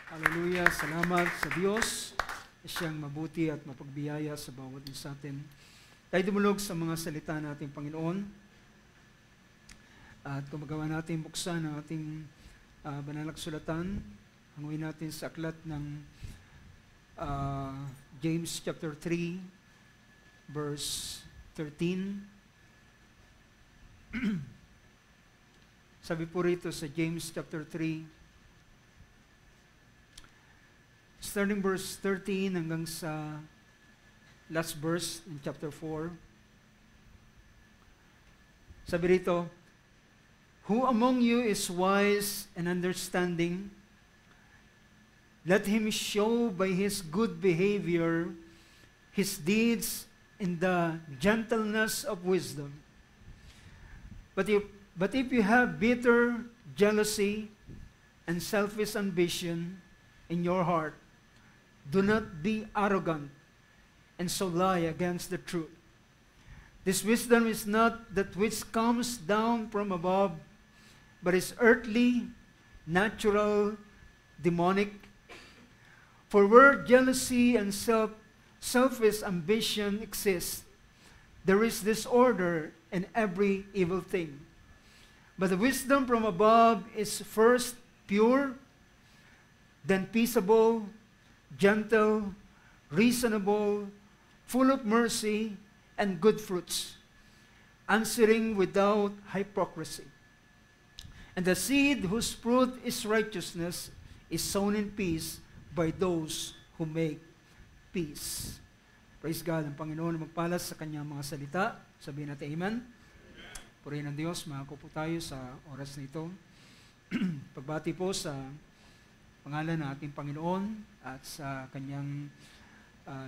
Hallelujah. Salamat sa Diyos. Siyang mabuti at mapagbiyaya sa bawat isa sa atin. Tayo dumulog sa mga salita natin, Panginoon. At kung magawa natin buksan ang ating banal na kasulatan, hanguin natin sa aklat ng James chapter 3, verse 13. Sabi po rito sa James chapter 3, starting verse 13 hanggang sa last verse in chapter 4. Sabi rito, "Who among you is wise and understanding? Let him show by his good behavior his deeds in the gentleness of wisdom. But if you have bitter jealousy and selfish ambition in your heart, do not be arrogant and so lie against the truth. This wisdom is not that which comes down from above, but is earthly, natural, demonic. For where jealousy and selfish ambition exist, there is disorder in every evil thing. But the wisdom from above is first pure, then peaceable, gentle, reasonable, full of mercy and good fruits, answering without hypocrisy. And the seed whose fruit is righteousness is sown in peace by those who make peace." Praise God. Ang Panginoon magpalas sa kanyang mga salita. Sabihin natin amen. Purihin ng Diyos. Mahako po tayo sa oras na ito. Pagbati po sa pangalan ng ating Panginoon at sa kanyang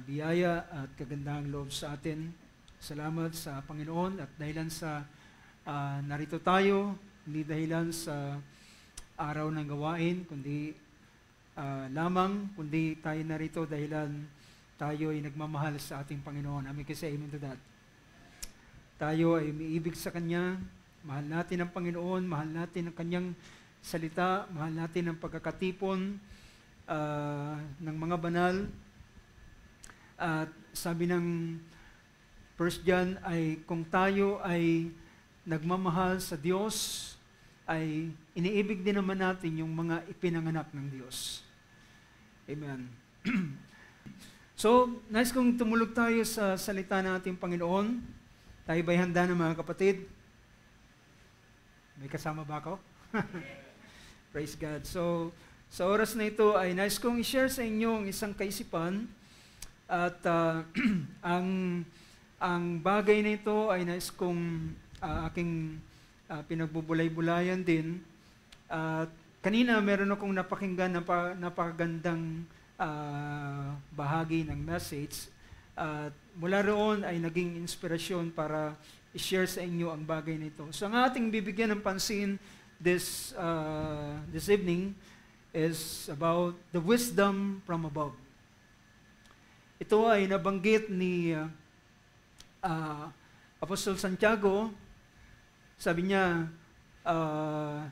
biyaya at kagandahang loob sa atin. Salamat sa Panginoon at dahilan sa narito tayo, hindi dahilan sa araw ng gawain, kundi kundi tayo narito dahilan tayo ay nagmamahal sa ating Panginoon. Amin kasi amen to that. Tayo ay umiibig sa Kanya, mahal natin ang Panginoon, mahal natin ang Kanyang salita, mahal natin ang pagkakatipon ng mga banal. At sabi ng 1 John ay kung tayo ay nagmamahal sa Diyos, ay iniibig din naman natin yung mga ipinanganak ng Diyos. Amen. So, nice kung tumulog tayo sa salita ng ating Panginoon. Tayo ba'y handa na mga kapatid? May kasama ba ako? Praise God. So, sa oras na ito ay nice kong i-share sa inyo ang isang kaisipan at ang bagay na ito ay nice kong aking pinagbubulay-bulayan din. Kanina meron akong napakinggan napakagandang bahagi ng message at mula roon ay naging inspirasyon para i-share sa inyo ang bagay na ito. So ang ating bibigyan ng pansin this evening is about the wisdom from above. Ito ay nabanggit ni Apostle Santiago. Sabi niya,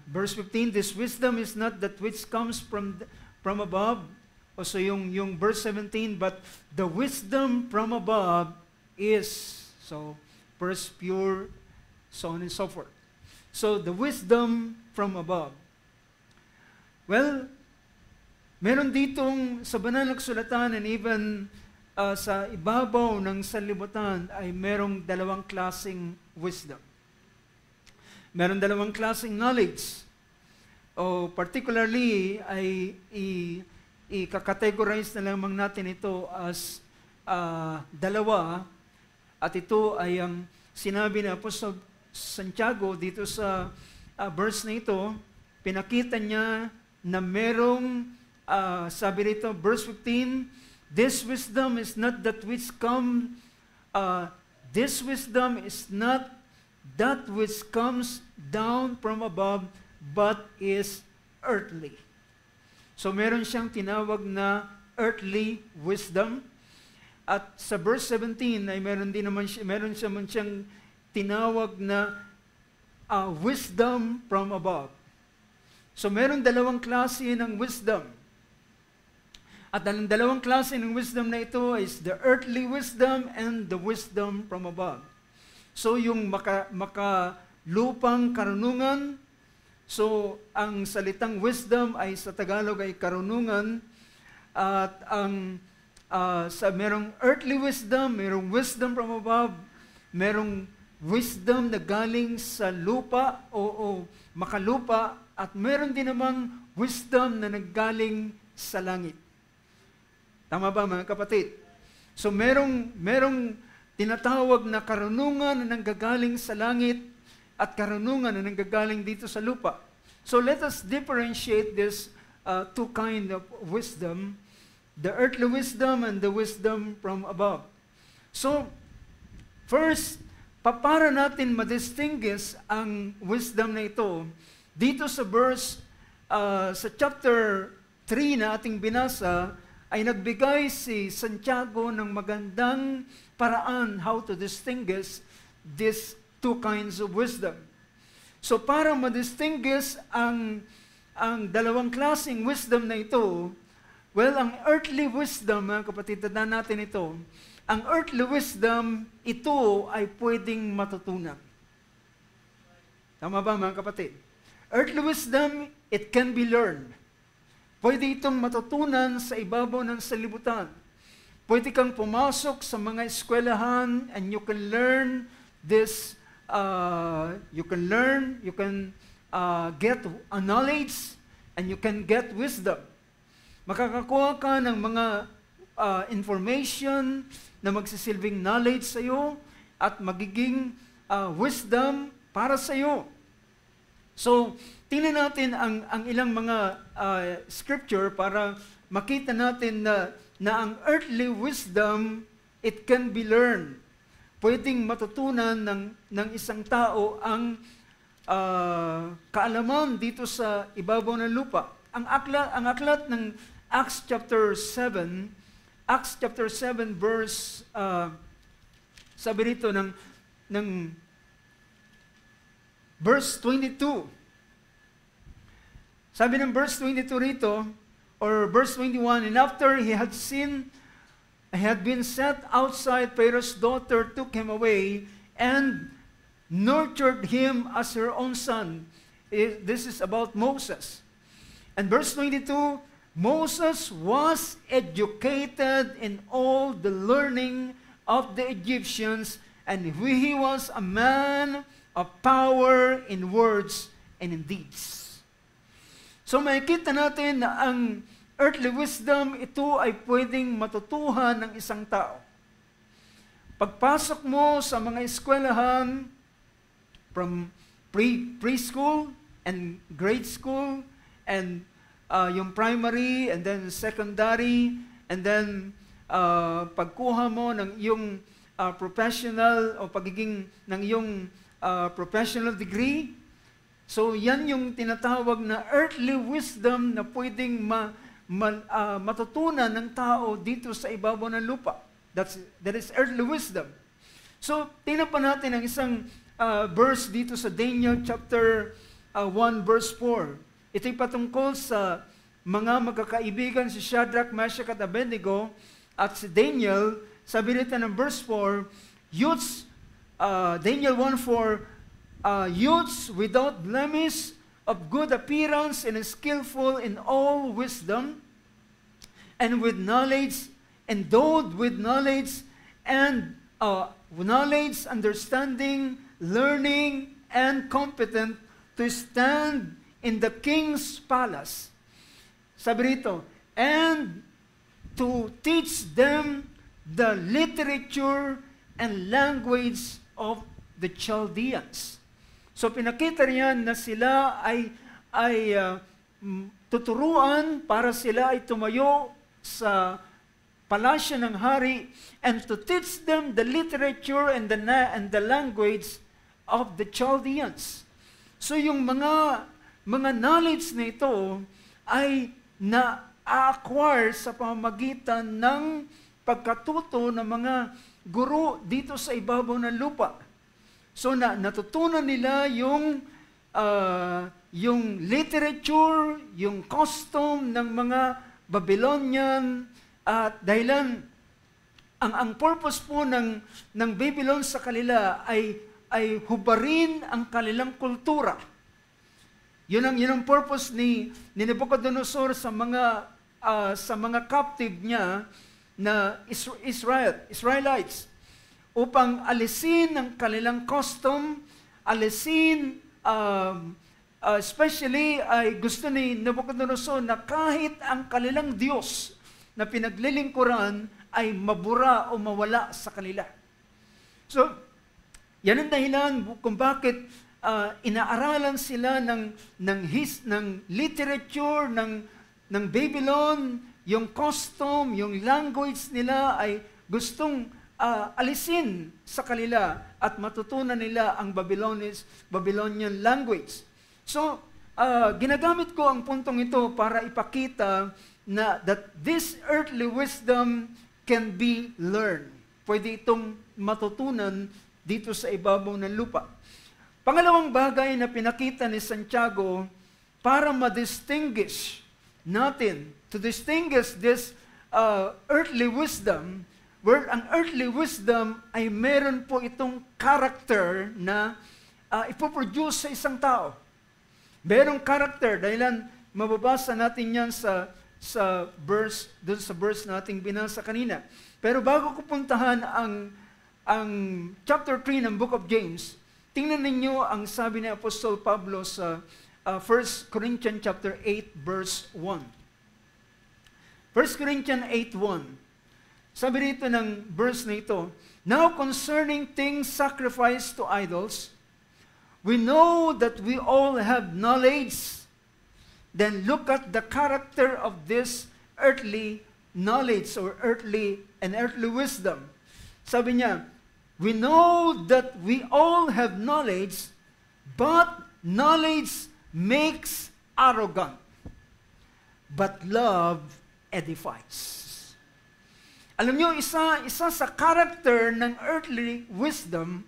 verse 15, "This wisdom is not that which comes from above." Also yung verse 17, "But the wisdom from above is," so first pure, so on and so forth. So, the wisdom from above. Well, meron ditong sa banal na kasulatan and even sa ibabaw ng sanlibutan ay merong dalawang klaseng wisdom. Meron dalawang klaseng knowledge. O particularly ay i-categorize na lamang natin ito as dalawa at ito ay ang sinabi ni Apostol Santiago dito sa verse na ito. Pinakita niya na merong sabi rito, verse 15, this wisdom is not that which comes down from above, but is earthly. So meron siyang tinawag na earthly wisdom. At sa verse 17 ay meron siyang tinawag na wisdom from above. So meron dalawang klase ng wisdom. At ang dalawang klase ng wisdom na ito is the earthly wisdom and the wisdom from above. So yung makalupang karunungan, so ang salitang wisdom ay sa Tagalog ay karunungan, at ang merong earthly wisdom, merong wisdom from above, merong wisdom na galing sa lupa o makalupa, at meron din namang wisdom na naggaling sa langit. Tama ba mga kapatid? So merong tinatawag na karunungan na nanggagaling sa langit at karunungan na nanggagaling dito sa lupa. So let us differentiate this two kind of wisdom, the earthly wisdom and the wisdom from above. So first, para natin ma-distinguish ang wisdom na ito, dito sa verse, sa chapter 3 na ating binasa, ay nagbigay si Santiago ng magandang paraan how to distinguish these two kinds of wisdom. So para ma-distinguish ang dalawang klaseng wisdom na ito, well, ang earthly wisdom, mga kapatid, tandaan natin ito, ang earthly wisdom, ito ay pwedeng matutunan. Tama ba mga kapatid? Earthly wisdom, it can be learned. Pwede itong matutunan sa ibabaw ng salibutan. Pwede kang pumasok sa mga eskwelahan and you can learn this, you can get a knowledge and you can get wisdom. Makakakuha ka ng mga information na magsisilbing knowledge sa iyo at magiging wisdom para sa iyo. So, tingnan natin ang ilang mga scripture para makita natin na ang earthly wisdom, it can be learned. Pwedeng matutunan ng isang tao ang kaalaman dito sa ibabaw ng lupa. Ang aklat ng Acts chapter 7 verse, sabi rito ng verse 22. Sabi ng verse 22 rito, or verse 21, and after he had been set outside, Pharaoh's daughter took him away and nurtured him as her own son. This is about Moses. And verse 22, Moses was educated in all the learning of the Egyptians, and he was a man of power in words and in deeds. So makikita natin na ang earthly wisdom, ito ay pwedeng matutuhan ng isang tao. Pagpasok mo sa mga eskwelahan, from preschool and grade school, and yung primary, and then secondary, and then pagkuha mo ng iyong professional o pagiging ng iyong professional degree. So yan yung tinatawag na earthly wisdom na pwedeng matutunan ng tao dito sa ibabaw ng lupa. That is earthly wisdom. So tingnan pa natin ang isang verse dito sa Daniel chapter 1 verse 4. Ito'y patungkol sa mga magkakaibigan si Shadrach, Meshach at Abednego at si Daniel. Sabi nito ng verse 4, Daniel 1:4, youths without blemish, of good appearance, and skillful in all wisdom, and with knowledge, endowed with knowledge, and knowledge, understanding, learning, and competent to stand in the king's palace. Sabi rito, and to teach them the literature and language of the Chaldeans. So pinakita riyan na sila ay tuturuan para sila ay tumayo sa palasyo ng hari and to teach them the literature and the language of the Chaldeans. So yung mga knowledge na ito ay na-acquire sa pamamagitan ng pagkatuto ng mga guro dito sa ibabaw ng lupa. So natutunan nila yung literature, yung custom ng mga Babylonian, at dahilan, ang purpose po ng Babylon sa kanila ay hubarin ang kanilang kultura. Yun ang purpose ni Nebuchadnezzar sa mga captive niya na Israelites, upang alisin ang kanilang custom, alisin, especially ay gusto ni Nebuchadnezzar na kahit ang kanilang Diyos na pinaglilingkuran ay mabura o mawala sa kanila. So, yan ang dahilan kung bakit inaaralan sila ng literature ng Babylon, yung custom, yung language nila ay gustong alisin sa kanila at matutunan nila ang Babylonian language. So, ginagamit ko ang puntong ito para ipakita na that this earthly wisdom can be learned. Pwede itong matutunan dito sa ibabaw ng lupa. Pangalawang bagay na pinakita ni Santiago para ma-distinguish natin, to distinguish this earthly wisdom, where ang earthly wisdom ay meron po itong character na ipoproduce sa isang tao. Merong character, dahilan mababasa natin yan sa verse, doon sa verse nating binasa kanina. Pero bago ko puntahan ang chapter 3 ng Book of James, tingnan ninyo ang sabi ni Apostol Pablo sa 1 Corinthians chapter 8 verse 1. 1 Corinthians 8:1. Sabi rito ng verse na ito, "Now concerning things sacrificed to idols, we know that we all have knowledge. Then look at the character of this earthly knowledge or earthly wisdom." Sabi niya, we know that we all have knowledge, but knowledge makes arrogant, but love edifies. Alam niyo, isa sa character ng earthly wisdom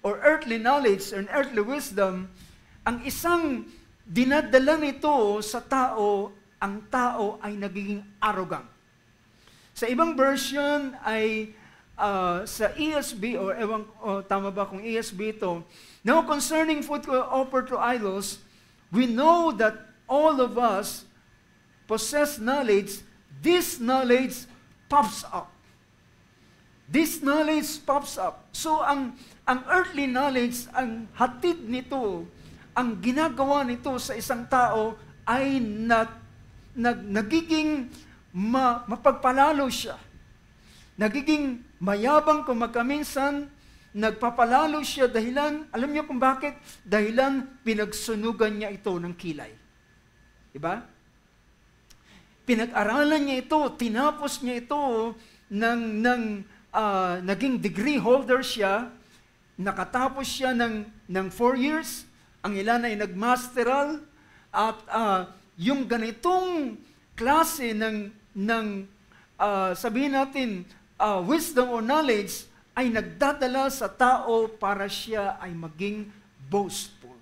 or earthly knowledge or earthly wisdom, ang isang dinadala nito sa tao, ang tao ay nagiging arrogant. Sa ibang version ay sa ESV, tama ba kung ESV ito, "Now concerning food offered to idols, we know that all of us possess knowledge. This knowledge pops up." This knowledge pops up. So, ang earthly knowledge, ang hatid nito, ang ginagawa nito sa isang tao ay nagiging mapagpalalo siya. Nagiging mayabang kung magkaminsan, nagpapalalo siya dahilan, alam niyo kung bakit? Dahilan pinagsunugan niya ito ng kilay. Diba? Pinag-aralan niya ito, tinapos niya ito naging degree holder siya, nakatapos siya ng 4 years, ang ilan ay nagmasteral, at yung ganitong klase sabihin natin, wisdom or knowledge, ay nagdadala sa tao para siya ay maging boastful.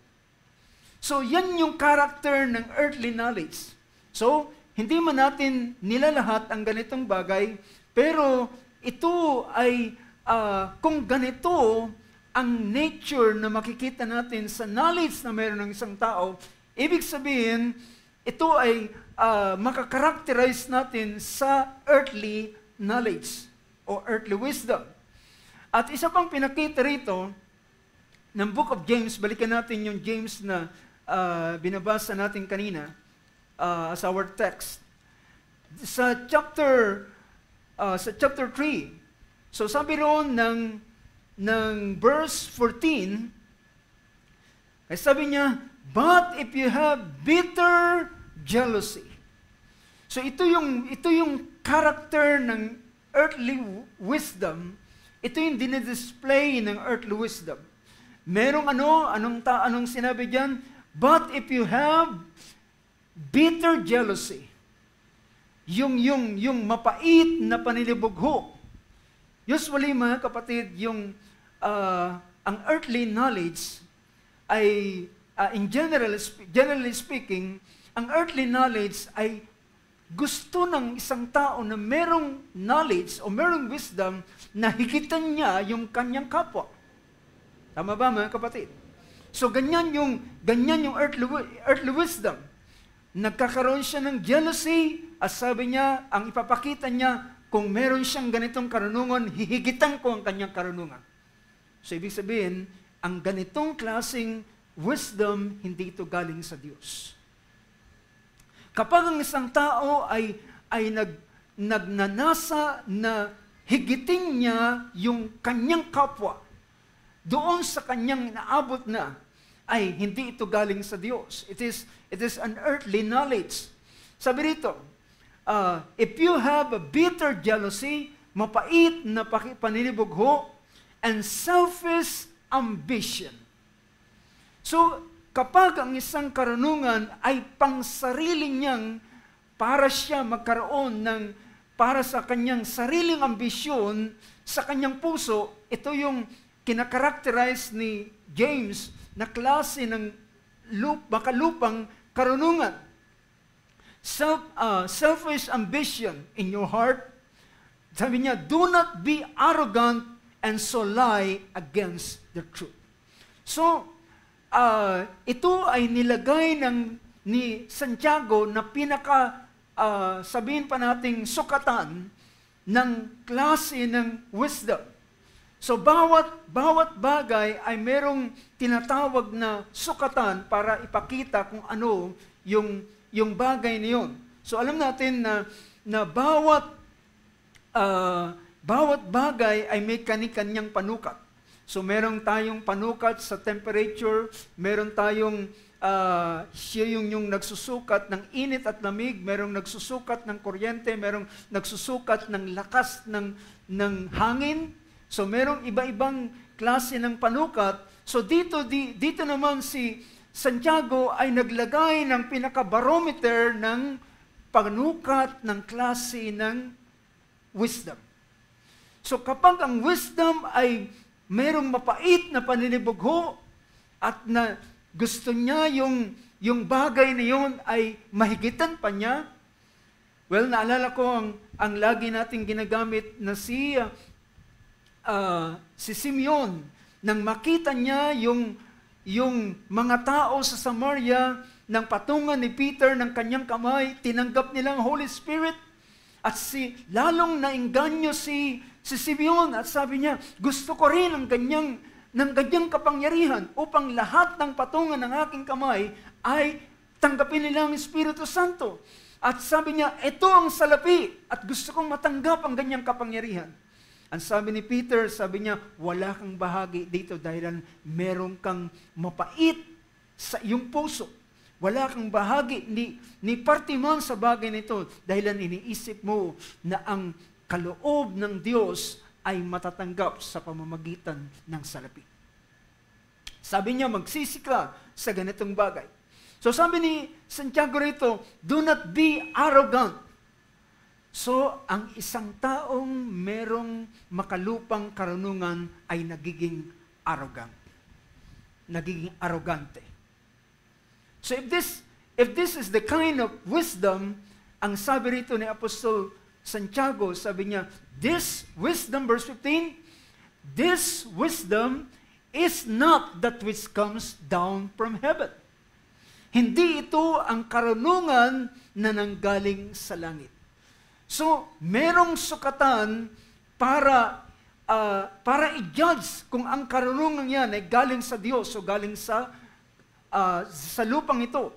So, yan yung character ng earthly knowledge. So, hindi man natin nilalahat ang ganitong bagay, pero ito ay, kung ganito ang nature na makikita natin sa knowledge na mayroon ng isang tao, ibig sabihin, ito ay makakarakterize natin sa earthly knowledge o earthly wisdom. At isa pang pinakita rito ng Book of James, balikan natin yung James na binabasa natin kanina as our text. Sa chapter 3, so sabi roon ng verse 14, ay sabi niya, "But if you have bitter jealousy." So ito yung character ng earthly wisdom, ito yung dinidisplay ng earthly wisdom. Merong anong sinabi diyan? "But if you have bitter jealousy," yung mapait na panilibugho. Usually, mga kapatid, ang earthly knowledge ay, generally speaking, ang earthly knowledge ay gusto ng isang tao na merong knowledge o merong wisdom na higitan niya yung kanyang kapwa. Tama ba mga kapatid? So ganyan yung earthly wisdom. Nagkakaroon siya ng jealousy at sabi niya, ang ipapakita niya, kung meron siyang ganitong karunungan, hihigitan ko ang kanyang karunungan. So ibig sabihin, ang ganitong klaseng wisdom, hindi ito galing sa Diyos. Kapag ang isang tao ay nagnanasa na higitin niya yung kanyang kapwa, doon sa kanyang naabot na, ay hindi ito galing sa Diyos. It is an earthly knowledge. Sabi rito, if you have a bitter jealousy, mapait na paninibugho, and selfish ambition. So, kapag ang isang karunungan ay pangsarili niyang para siya magkaroon ng para sa kanyang sariling ambisyon sa kanyang puso, ito yung kinakarakterize ni James na klase ng makalupang karunungan. Selfish ambition in your heart. Sabi niya, do not be arrogant and so lie against the truth. So, ito ay nilagay ni Santiago na sabihin pa nating sukatan ng klase ng wisdom. So bawat bagay ay merong tinatawag na sukatan para ipakita kung ano yung bagay na yun. So alam natin na bawat bagay ay may kani-kanyang panukat. So meron tayong panukat sa temperature, meron tayong siya yung nagsusukat ng init at lamig, merong nagsusukat ng kuryente, merong nagsusukat ng lakas ng hangin. So merong iba-ibang klase ng panukat. So dito naman si Santiago ay naglagay ng pinaka-barometer ng panukat ng klase ng wisdom. So kapag ang wisdom ay merong mapait na paninibugho at na gusto niya yung bagay na yun ay mahigitan pa niya, well, naalala ko ang lagi nating ginagamit na si Simeon, nang makita niya yung mga tao sa Samaria nang patungan ni Peter ng kanyang kamay, tinanggap nilang Holy Spirit at lalong nainganyo si Simeon at sabi niya, gusto ko rin ng ganyang kapangyarihan upang lahat ng patungan ng aking kamay ay tanggapin nila ang Espiritu Santo. At sabi niya, ito ang salapi at gusto kong matanggap ang ganyang kapangyarihan. Ang sabi ni Peter, sabi niya, wala kang bahagi dito dahil meron kang mapait sa iyong puso. Wala kang bahagi, ni parte man sa bagay nito dahil iniisip mo na ang kaloob ng Diyos ay matatanggap sa pamamagitan ng salapi. Sabi niya, magsisi ka sa ganitong bagay. So sabi ni Santiago rito, do not be arrogant. So, ang isang taong merong makalupang karunungan ay nagiging arrogant. Nagiging arrogante. So, if this is the kind of wisdom, ang sabi rito ni Apostol Santiago, sabi niya, this wisdom, verse 15, this wisdom is not that which comes down from heaven. Hindi ito ang karunungan na nanggaling sa langit. So, merong sukatan para i-judge kung ang karunungan yan ay galing sa Diyos o galing sa lupang ito.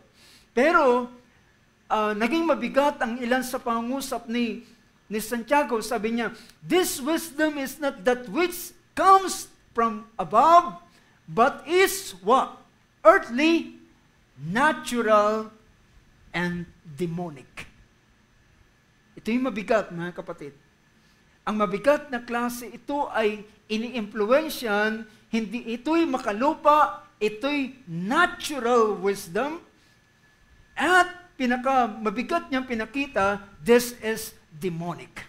Pero, naging mabigat ang ilan sa pangungusap ni Santiago. Sabi niya, this wisdom is not that which comes from above, but is what? Earthly, natural, and demonic. Ito yung mabigat, mga kapatid. Ang mabigat na klase, ito ay ini-influensyan, hindi ito'y makalupa, ito'y natural wisdom, at mabigat niyang pinakita, this is demonic.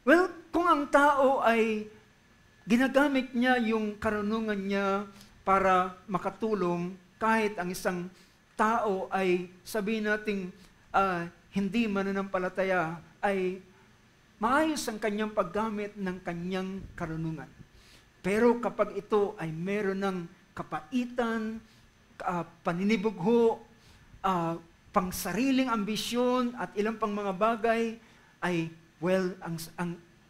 Well, kung ang tao ay ginagamit niya yung karunungan niya para makatulong, kahit ang isang tao ay sabihin nating hindi mananampalataya ay maayos ang kanyang paggamit ng kanyang karunungan. Pero kapag ito ay meron ng kapaitan, paninibugho, pangsariling ambisyon at ilang pang mga bagay, ay, well,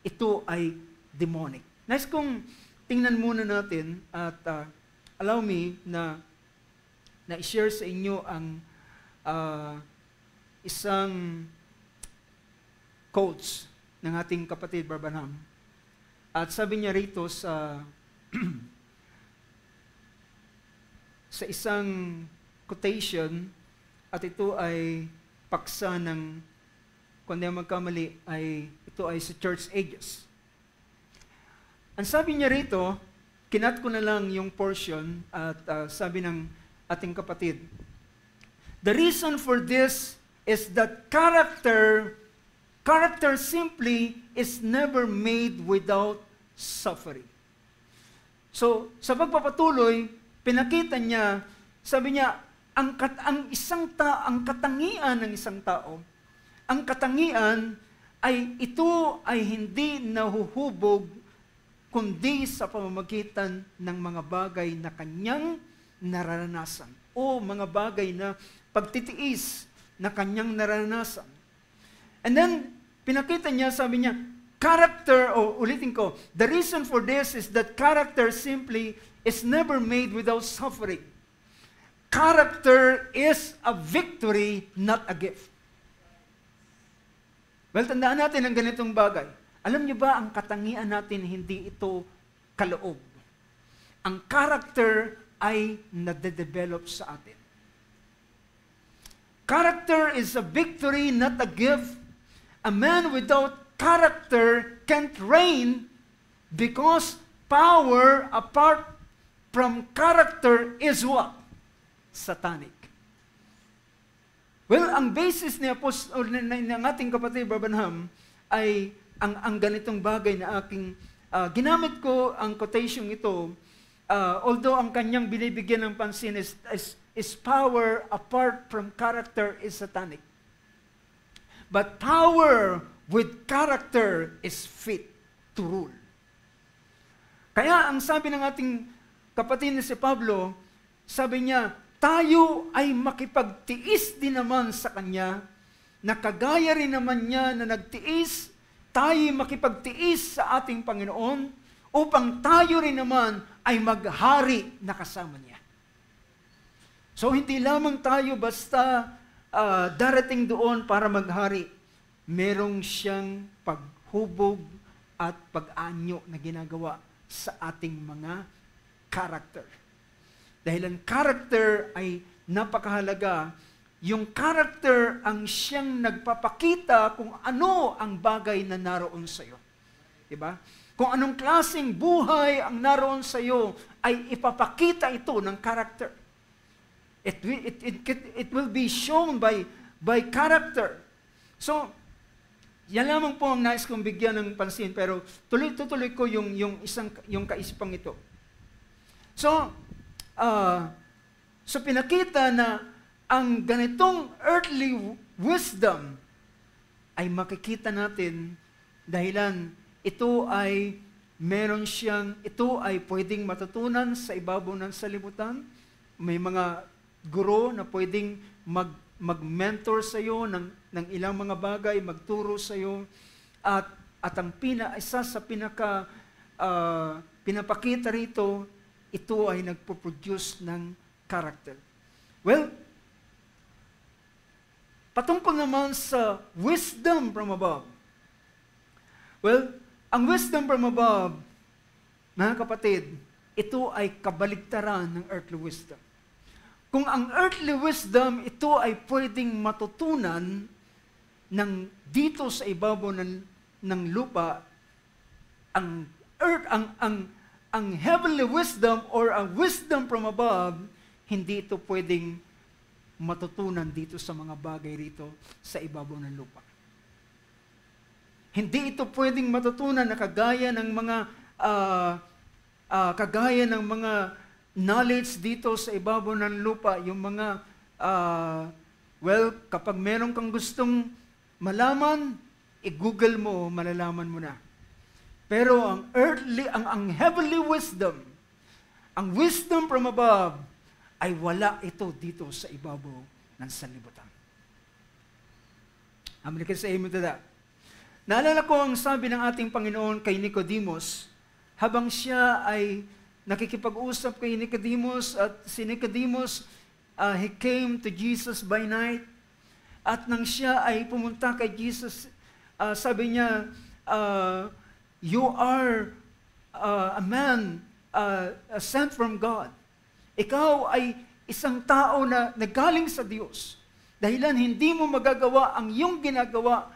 ito ay demonic. Nice kung tingnan muna natin at allow me na i-share sa inyo ang isang quotes ng ating kapatid Branham. At sabi niya rito sa sa isang quotation, at ito ay paksa ng, kung hindi magkamali, ito ay sa Church Ages. Ang sabi niya rito, kinat ko na lang yung portion at sabi ng ating kapatid, the reason for this is that character simply is never made without suffering. So, sa pagpapatuloy, pinakita niya, sabi niya, ang katangian ng isang tao, ang katangian ay ito ay hindi nahuhubog kundi sa pamamagitan ng mga bagay na kanyang nararanasan o mga bagay na pagtitiis na kanyang nararanasan. And then, pinakita niya, sabi niya, character, ulitin ko, the reason for this is that character simply is never made without suffering. Character is a victory, not a gift. Well, tandaan natin ang ganitong bagay. Alam niyo ba, ang katangian natin, hindi ito kaloob. Ang character ay nade-develop sa atin. Character is a victory, not a gift. A man without character can't reign because power apart from character is what? Satanic. Well, ang basis ng ating kapatid Branham ay ang ganitong bagay na aking ginamit ko ang quotation ito, although ang kanyang binibigyan ng pansin is power apart from character is satanic. But power with character is fit to rule. Kaya ang sabi ng ating kapatid na si Pablo, sabi niya, tayo ay makipagtiis din naman sa Kanya, na kagaya rin naman niya na nagtiis, tayo makipagtiis sa ating Panginoon, upang tayo rin naman ay maghari na kasama niya. So hindi lamang tayo basta darating doon para maghari. Merong siyang paghubog at pag-anyo na ginagawa sa ating mga character. Dahil ang character ay napakahalaga, yung character ang siyang nagpapakita kung ano ang bagay na naroon sa iyo. Diba? Kung anong klaseng buhay ang naroon sa iyo, ay ipapakita ito ng character. It will be shown by character. So, yan lamang po ang nais kong bigyan ng pansin, pero tuloy ko yung kaisipang ito. So pinakita na ang ganitong earthly wisdom ay makikita natin dahilan ito ay pwedeng matutunan sa ibabaw ng salibutan. May mga guro na pwedeng mag-mentor sa iyo ng ilang mga bagay, magturo sa iyo, at ang isa sa pinapakita rito, ito ay nagpo-produce ng character. Well, patungkol naman sa wisdom from above. Well, ang wisdom from above, mga kapatid, ito ay kabaligtaran ng earthly wisdom. Kung ang earthly wisdom, ito ay pwedeng matutunan dito sa ibabaw ng lupa, ang heavenly wisdom or ang wisdom from above, hindi ito pwedeng matutunan dito sa mga bagay rito sa ibabaw ng lupa. Hindi ito pwedeng matutunan na kagaya ng mga knowledge dito sa ibabaw ng lupa, yung mga Well, kapag meron kang gustong malaman, i-google mo, malalaman mo na. Pero ang heavenly wisdom, ang wisdom from above, ay wala ito dito sa ibabaw ng sanlibutan. Amen ka sa amen to that. Naalala ko ang sabi ng ating Panginoon kay Nicodemus, habang siya ay nakikipag-usap kay Nicodemus, at si Nicodemus, he came to Jesus by night, at nang siya ay pumunta kay Jesus, sabi niya, you are a man sent from God. Ikaw ay isang tao na nagaling sa Diyos. Dahilan hindi mo magagawa ang iyong ginagawa,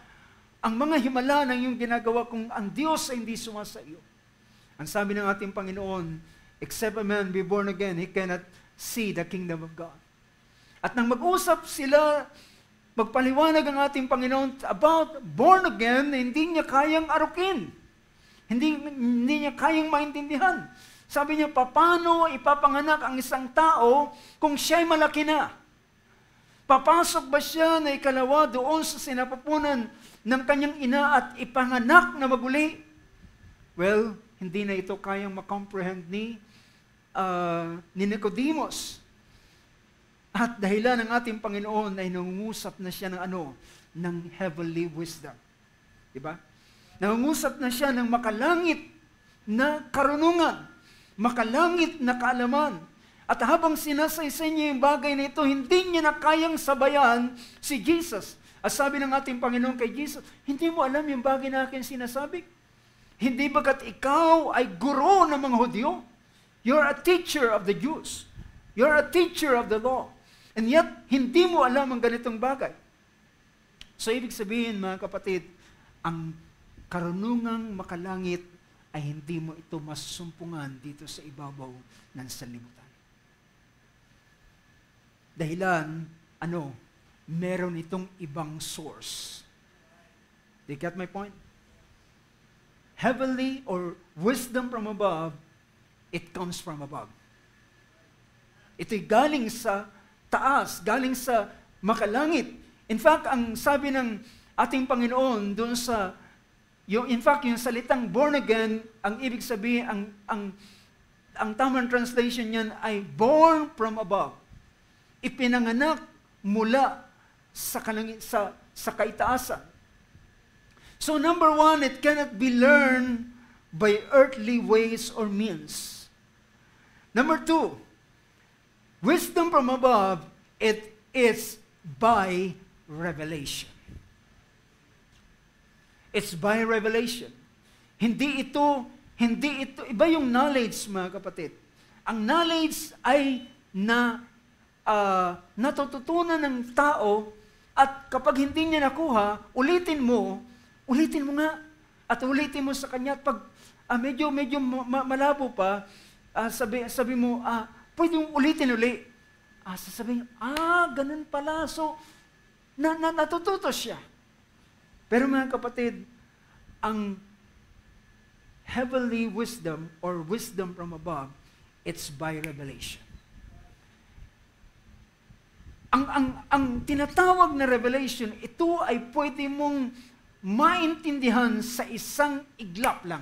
ang mga himala ng iyong ginagawa kung ang Diyos ay hindi sumasa iyo. Ang sabi ng ating Panginoon, except a man be born again, he cannot see the kingdom of God. At nang mag-usap sila, magpaliwanag ang ating Panginoon about born again, hindi niya kayang arukin. Hindi niya kayang maintindihan. Sabi niya, paano ipapanganak ang isang tao kung siya'y malaki na? Papasok ba siya na ikalawa doon sa sinapupunan ng kanyang ina at ipanganak na maguli? Well, hindi na ito kayang makomprehend ni Nicodemus. At dahilan ng ating Panginoon ay nangungusap na siya ng heavenly wisdom. Diba? Nangungusap na siya ng makalangit na karunungan, makalangit na kaalaman. At habang sinasaysay niya yung bagay na ito, hindi niya na kayang sabayan si Jesus. At sabi ng ating Panginoon kay Jesus, hindi mo alam yung bagay na akin sinasabi? Hindi bagat ikaw ay guro ng mga Hudyo? You're a teacher of the Jews. You're a teacher of the law. And yet, hindi mo alam ang ganitong bagay. So, ibig sabihin, mga kapatid, ang karunungang makalangit ay hindi mo ito masumpungan dito sa ibabaw ng sanlibutan. Dahilan, meron itong ibang source. Do you get my point? Heavenly or wisdom from above, it comes from above. Ito'y galing sa taas, galing sa makalangit. In fact, ang sabi ng ating Panginoon doon sa yung salitang born again, ang ibig sabihin, ang tamang translation niyan ay born from above. Ipinanganak mula sa kaitaasan. So number one, it cannot be learned by earthly ways or means. Number two, wisdom from above, it is by revelation. It's by revelation. Hindi ito, iba yung knowledge, mga kapatid. Ang knowledge ay natututunan ng tao, at kapag hindi niya nakuha, ulitin mo nga, at ulitin mo sa kanya, at pag medyo malabo pa, sabi mo, pwede mong ulitin uli. Sasabihin, ganun pala. So, natututo siya. Pero mga kapatid, ang heavenly wisdom or wisdom from above, it's by revelation. Ang tinatawag na revelation, ito ay pwede mong maintindihan sa isang iglap lang.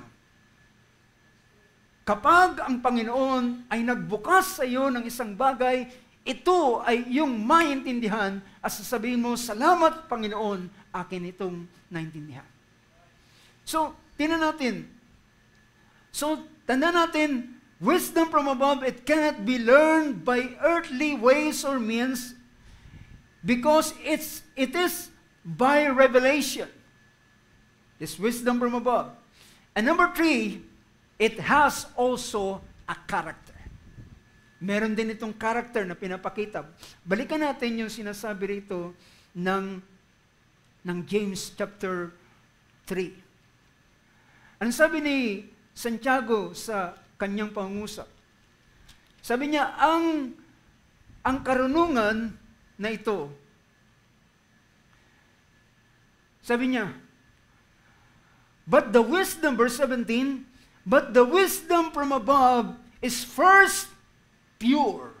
Kapag ang Panginoon ay nagbukas sa iyo ng isang bagay, ito ay yung maintindihan at sasabihin mo, salamat Panginoon, akin itong naintindihan. So, tandaan natin, wisdom from above, it cannot be learned by earthly ways or means because it is by revelation. This wisdom from above. And number three, it has also a character. Meron din itong character na pinapakita. Balikan natin yung sinasabi rito ng James chapter 3. Ang sabi ni Santiago sa kanyang pangungusap? Sabi niya, ang karunungan na ito, sabi niya, but the wisdom, verse 17, but the wisdom from above is first pure.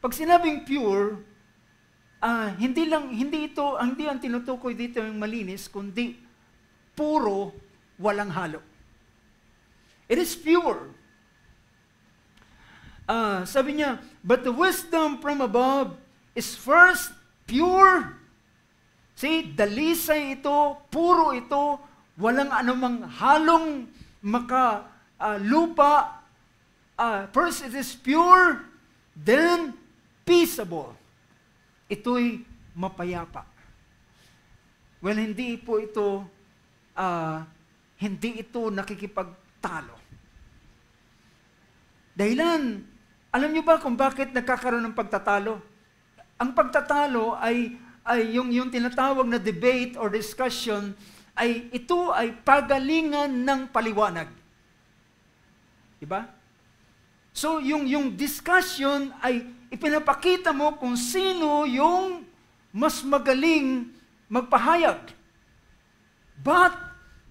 Pag sinabing pure, hindi ang tinutukoy dito yung malinis, kundi puro, walang halo. It is pure. Sabi niya, but the wisdom from above is first pure. See, dalisay ito, puro ito, walang anumang halong lupa. First, it is pure, then peaceable. Ito'y mapayapa. Well, hindi ito nakikipagtalo. Dahilan, alam niyo ba kung bakit nagkakaroon ng pagtatalo? Ang pagtatalo ay yung tinatawag na debate or discussion, ito ay pagalingan ng paliwanag. Diba? So, yung discussion ay ipinapakita mo kung sino yung mas magaling magpahayag. But,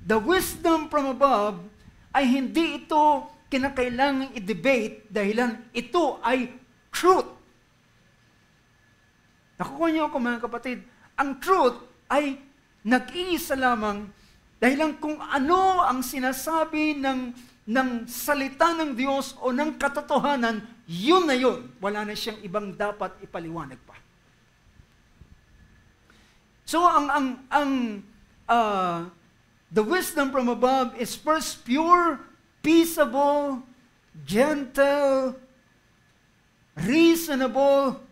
the wisdom from above ay hindi ito kinakailangang i-debate dahilan ito ay truth. Nakukuha niyo ako mga kapatid, ang truth ay nag-iisa lamang dahilan kung ano ang sinasabi ng salita ng Diyos o ng katotohanan, yun na yun. Wala na siyang ibang dapat ipaliwanag pa. So, the wisdom from above is first pure, peaceable, gentle, reasonable,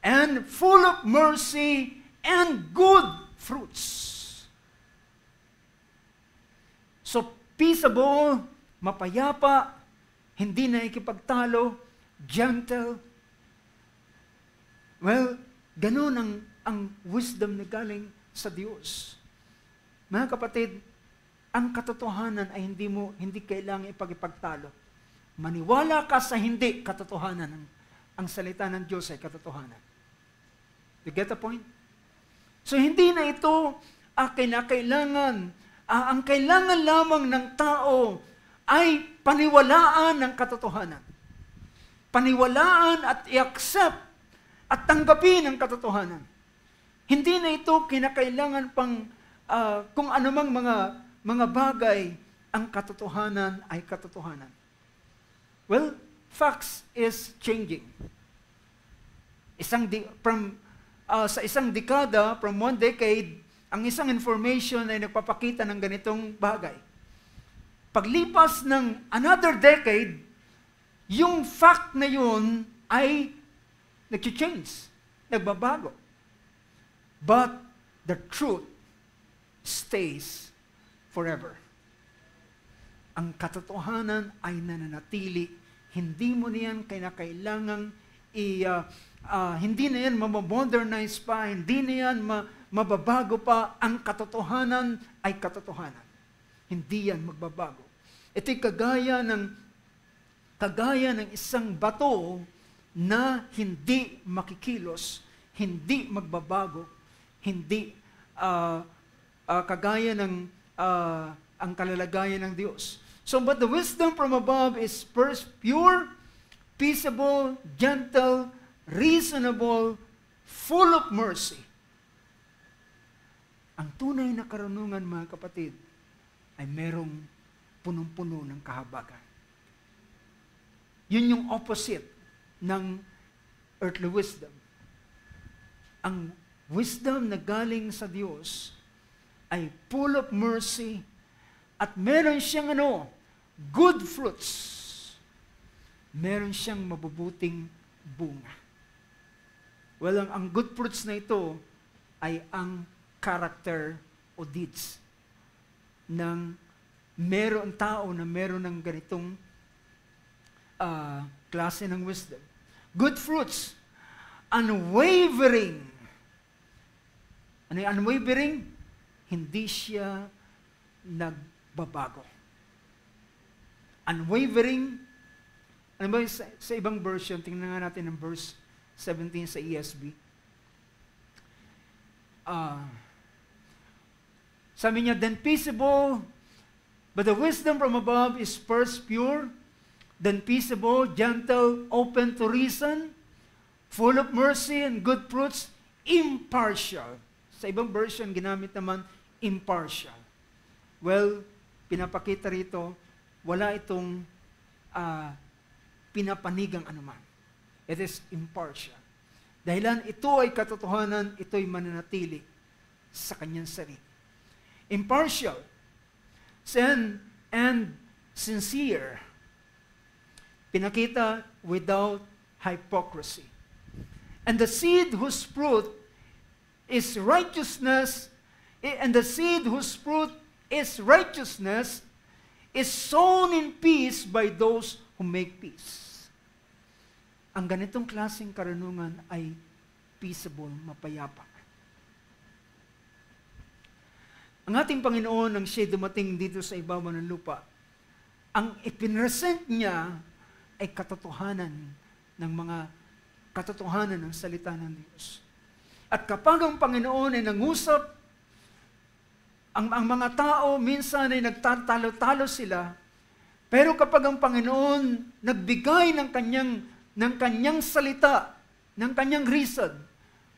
and full of mercy and good fruits. So, peaceable, mapayapa, hindi na ikipagtalo, gentle. Well, ganun ang wisdom na galing sa Diyos. Mga kapatid, ang katotohanan ay hindi kailangan ipagtalo. Maniwala ka sa hindi katotohanan. Ang salita ng Diyos ay katotohanan. You get the point? So, hindi na ito kinakailangan. Ang kailangan lamang ng tao ay paniwalaan ng katotohanan. Paniwalaan at i-accept at tanggapin ang katotohanan. Hindi na ito kinakailangan pang kung anumang mga bagay, ang katotohanan ay katotohanan. Well, facts is changing. Sa isang dekada, from one decade, ang isang information ay nagpapakita ng ganitong bagay. Paglipas ng another decade, yung fact na yun ay nag-change, nagbabago. But the truth stays forever. Ang katotohanan ay nananatili. Hindi mo niyan kailangang hindi na yan mamodernize pa, hindi na yan mababago pa. Ang katotohanan ay katotohanan. Hindi yan magbabago. Ito'y kagaya ng isang bato na hindi makikilos, hindi magbabago, hindi kagaya ng ang kalalagayan ng Diyos. So, but the wisdom from above is first pure, peaceable, gentle, reasonable, full of mercy. Ang tunay na karunungan, mga kapatid, ay merong punong-puno ng kahabagan. Yun yung opposite ng earthly wisdom. Ang wisdom na galing sa Diyos ay full of mercy at meron siyang good fruits. Meron siyang mabubuting bunga. Well, ang good fruits na ito ay ang character o deeds ng meron tao na meron ng ganitong klase ng wisdom. Good fruits, unwavering. Ano yung unwavering? Hindi siya nagbabago. Unwavering, ano ba sa ibang version, tingnan nga natin ang verse 17 sa ESV. Sabi niya, then peaceable, but the wisdom from above is first pure, then peaceable, gentle, open to reason, full of mercy and good fruits, impartial. Sa ibang version, ginamit naman, impartial. Well, pinapakita rito, wala itong pinapanigang anuman. It is impartial. Dahilan ito ay katotohanan, ito ay mananatili sa kanyang sarili. Impartial and sincere. Pinakita without hypocrisy. And the seed whose fruit is righteousness, and the seed whose fruit is righteousness is sown in peace by those who make peace. Ang ganitong klaseng karunungan ay peaceable, mapayapa. Ang ating Panginoon, nang siya dumating dito sa ibabaw ng lupa, ang ipinresent niya ay katotohanan ng salita ng Diyos. At kapag ang Panginoon ay nangusap, ang mga tao minsan ay nagtatalo-talo sila, pero kapag ang Panginoon nagbigay ng kanyang salita, ng kanyang reason,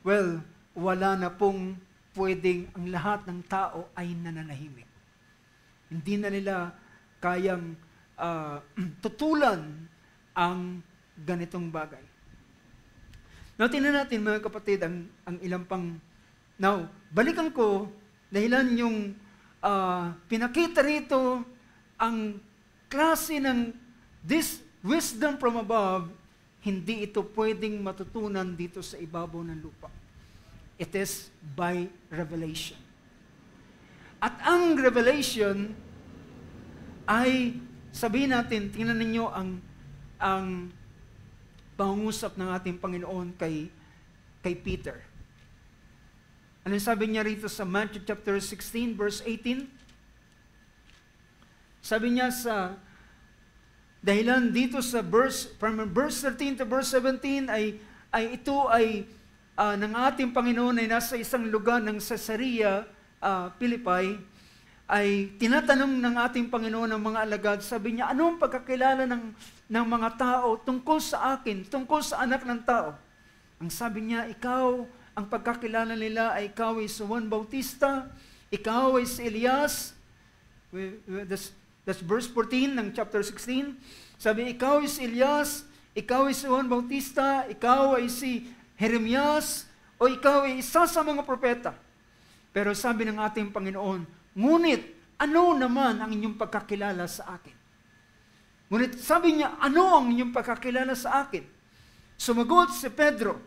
well, wala na pong pwedeng ang lahat ng tao ay nananahimik. Hindi na nila kayang tutulan ang ganitong bagay. Now, tingnan natin mga kapatid ang ilang pang... Now, balikan ko, dahilan yung pinakita rito ang klase ng this wisdom from above, hindi ito pwedeng matutunan dito sa ibabaw ng lupa. It is by revelation. At ang revelation ay, sabihin natin, tingnan ninyo ang pangungusap ng ating Panginoon kay Peter. Ano sabi niya rito sa Matthew chapter 16, verse 18? Sabi niya dahilan dito sa from verse 13 to verse 17 ay ito ay ng ating Panginoon ay nasa isang lugar ng Caesarea Philippi, ay tinatanong ng ating Panginoon ng mga alagad, sabi niya, ano ang pagkakilala ng mga tao tungkol sa akin, tungkol sa anak ng tao? Ang sabi niya, ang pagkakilala nila ay ikaw ay si Juan Bautista, ikaw ay si Elias. That's verse 14 ng chapter 16. Sabi, ikaw ay si Elias, ikaw ay si Juan Bautista, ikaw ay si Jeremias, o ikaw ay isa sa mga propeta. Pero sabi ng ating Panginoon, ngunit ano naman ang inyong pagkakilala sa akin? Ngunit sabi niya, ano ang inyong pagkakilala sa akin? Sumagot si Pedro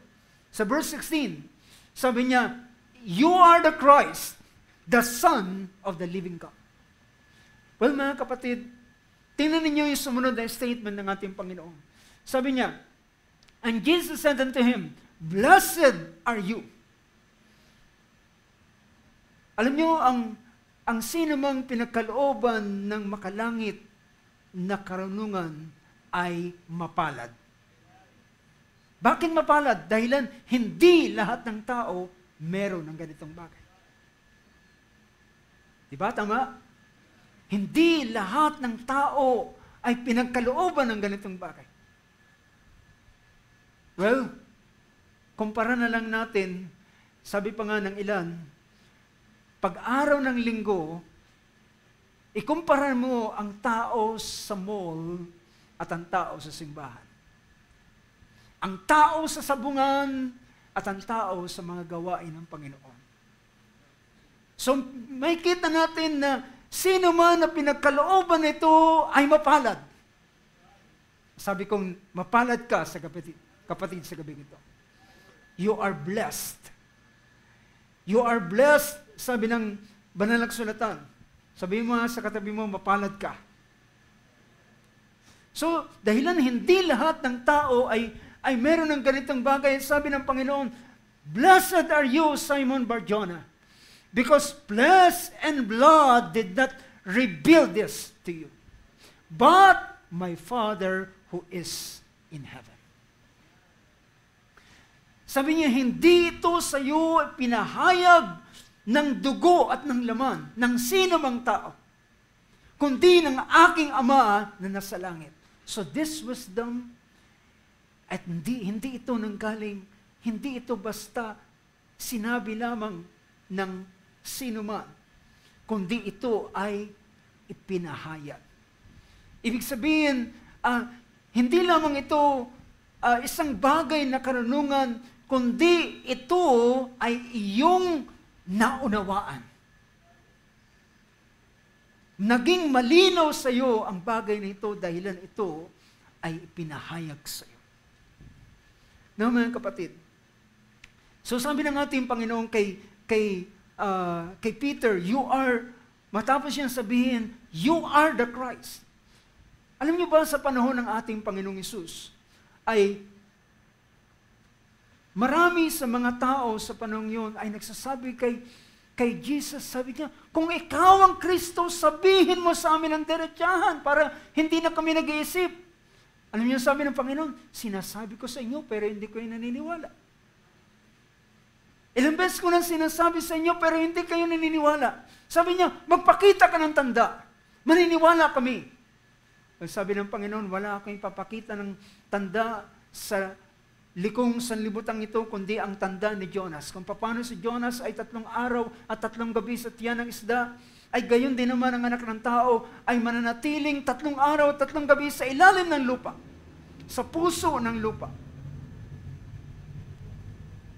sa verse 16. Sabi niya, you are the Christ, the Son of the living God. Well, mga kapatid, tingnan ninyo yung sumunod na statement ng ating Panginoon. Sabi niya, and Jesus said unto him, blessed are you. Alam niyo, ang sino mang pinagkalooban ng makalangit na karunungan ay mapalad. Bakit mapalad? Dahilan hindi lahat ng tao meron ng ganitong bagay. Diba? Tama? Hindi lahat ng tao ay pinagkalooban ng ganitong bagay. Well, kumpara na lang natin, sabi pa nga ng ilan, pag-araw ng linggo, ikumpara mo ang tao sa mall at ang tao sa simbahan. Ang tao sa sabungan at ang tao sa mga gawain ng Panginoon. So, may kita natin na sino man na pinagkalooban nito ay mapalad. Sabi kong, mapalad ka sa kapatid sa gabi ito. You are blessed. You are blessed, sabi ng banal na kasulatan. Sabi mo sa katabi mo, mapalad ka. So, dahilan hindi lahat ng tao ay meron ng ganitong bagay, sabi ng Panginoon, blessed are you, Simon Bar-Jonah, because flesh and blood did not reveal this to you, but my Father who is in heaven. Sabi niya, hindi ito sa iyo pinahayag ng dugo at ng laman ng sino mang tao, kundi ng aking Ama na nasa langit. So this wisdom At hindi ito nanggaling, hindi ito basta sinabi lamang ng sino man, kundi ito ay ipinahayag. Ibig sabihin, hindi lamang ito isang bagay na karunungan, kundi ito ay iyong naunawaan. Naging malinaw sa iyo ang bagay na ito dahilan ito ay ipinahayag sa iyo. No, mga kapatid. So sabi ng ating Panginoon kay Peter, matapos siyang sabihin, you are the Christ. Alam niyo ba sa panahon ng ating Panginoong Hesus, ay marami sa mga tao sa panahon yun ay nagsasabi kay Jesus, sabi niya, kung ikaw ang Kristo, sabihin mo sa amin ang diretsahan para hindi na kami nag-iisip. Alam niyo sabi ng Panginoon, sinasabi ko sa inyo pero hindi kayo naniniwala. Ilang beses ko nang sinasabi sa inyo pero hindi kayo naniniwala. Sabi niya, magpakita ka ng tanda. Maniniwala kami. Sabi ng Panginoon, wala akong ipapakita ng tanda sa likong sanlibutan ito, kundi ang tanda ni Jonas. Kung paano si Jonas ay 3 araw at 3 gabi sa tiyan ng isda, ay gayon din naman ang anak ng tao ay mananatiling 3 araw at 3 gabi sa ilalim ng lupa, sa puso ng lupa.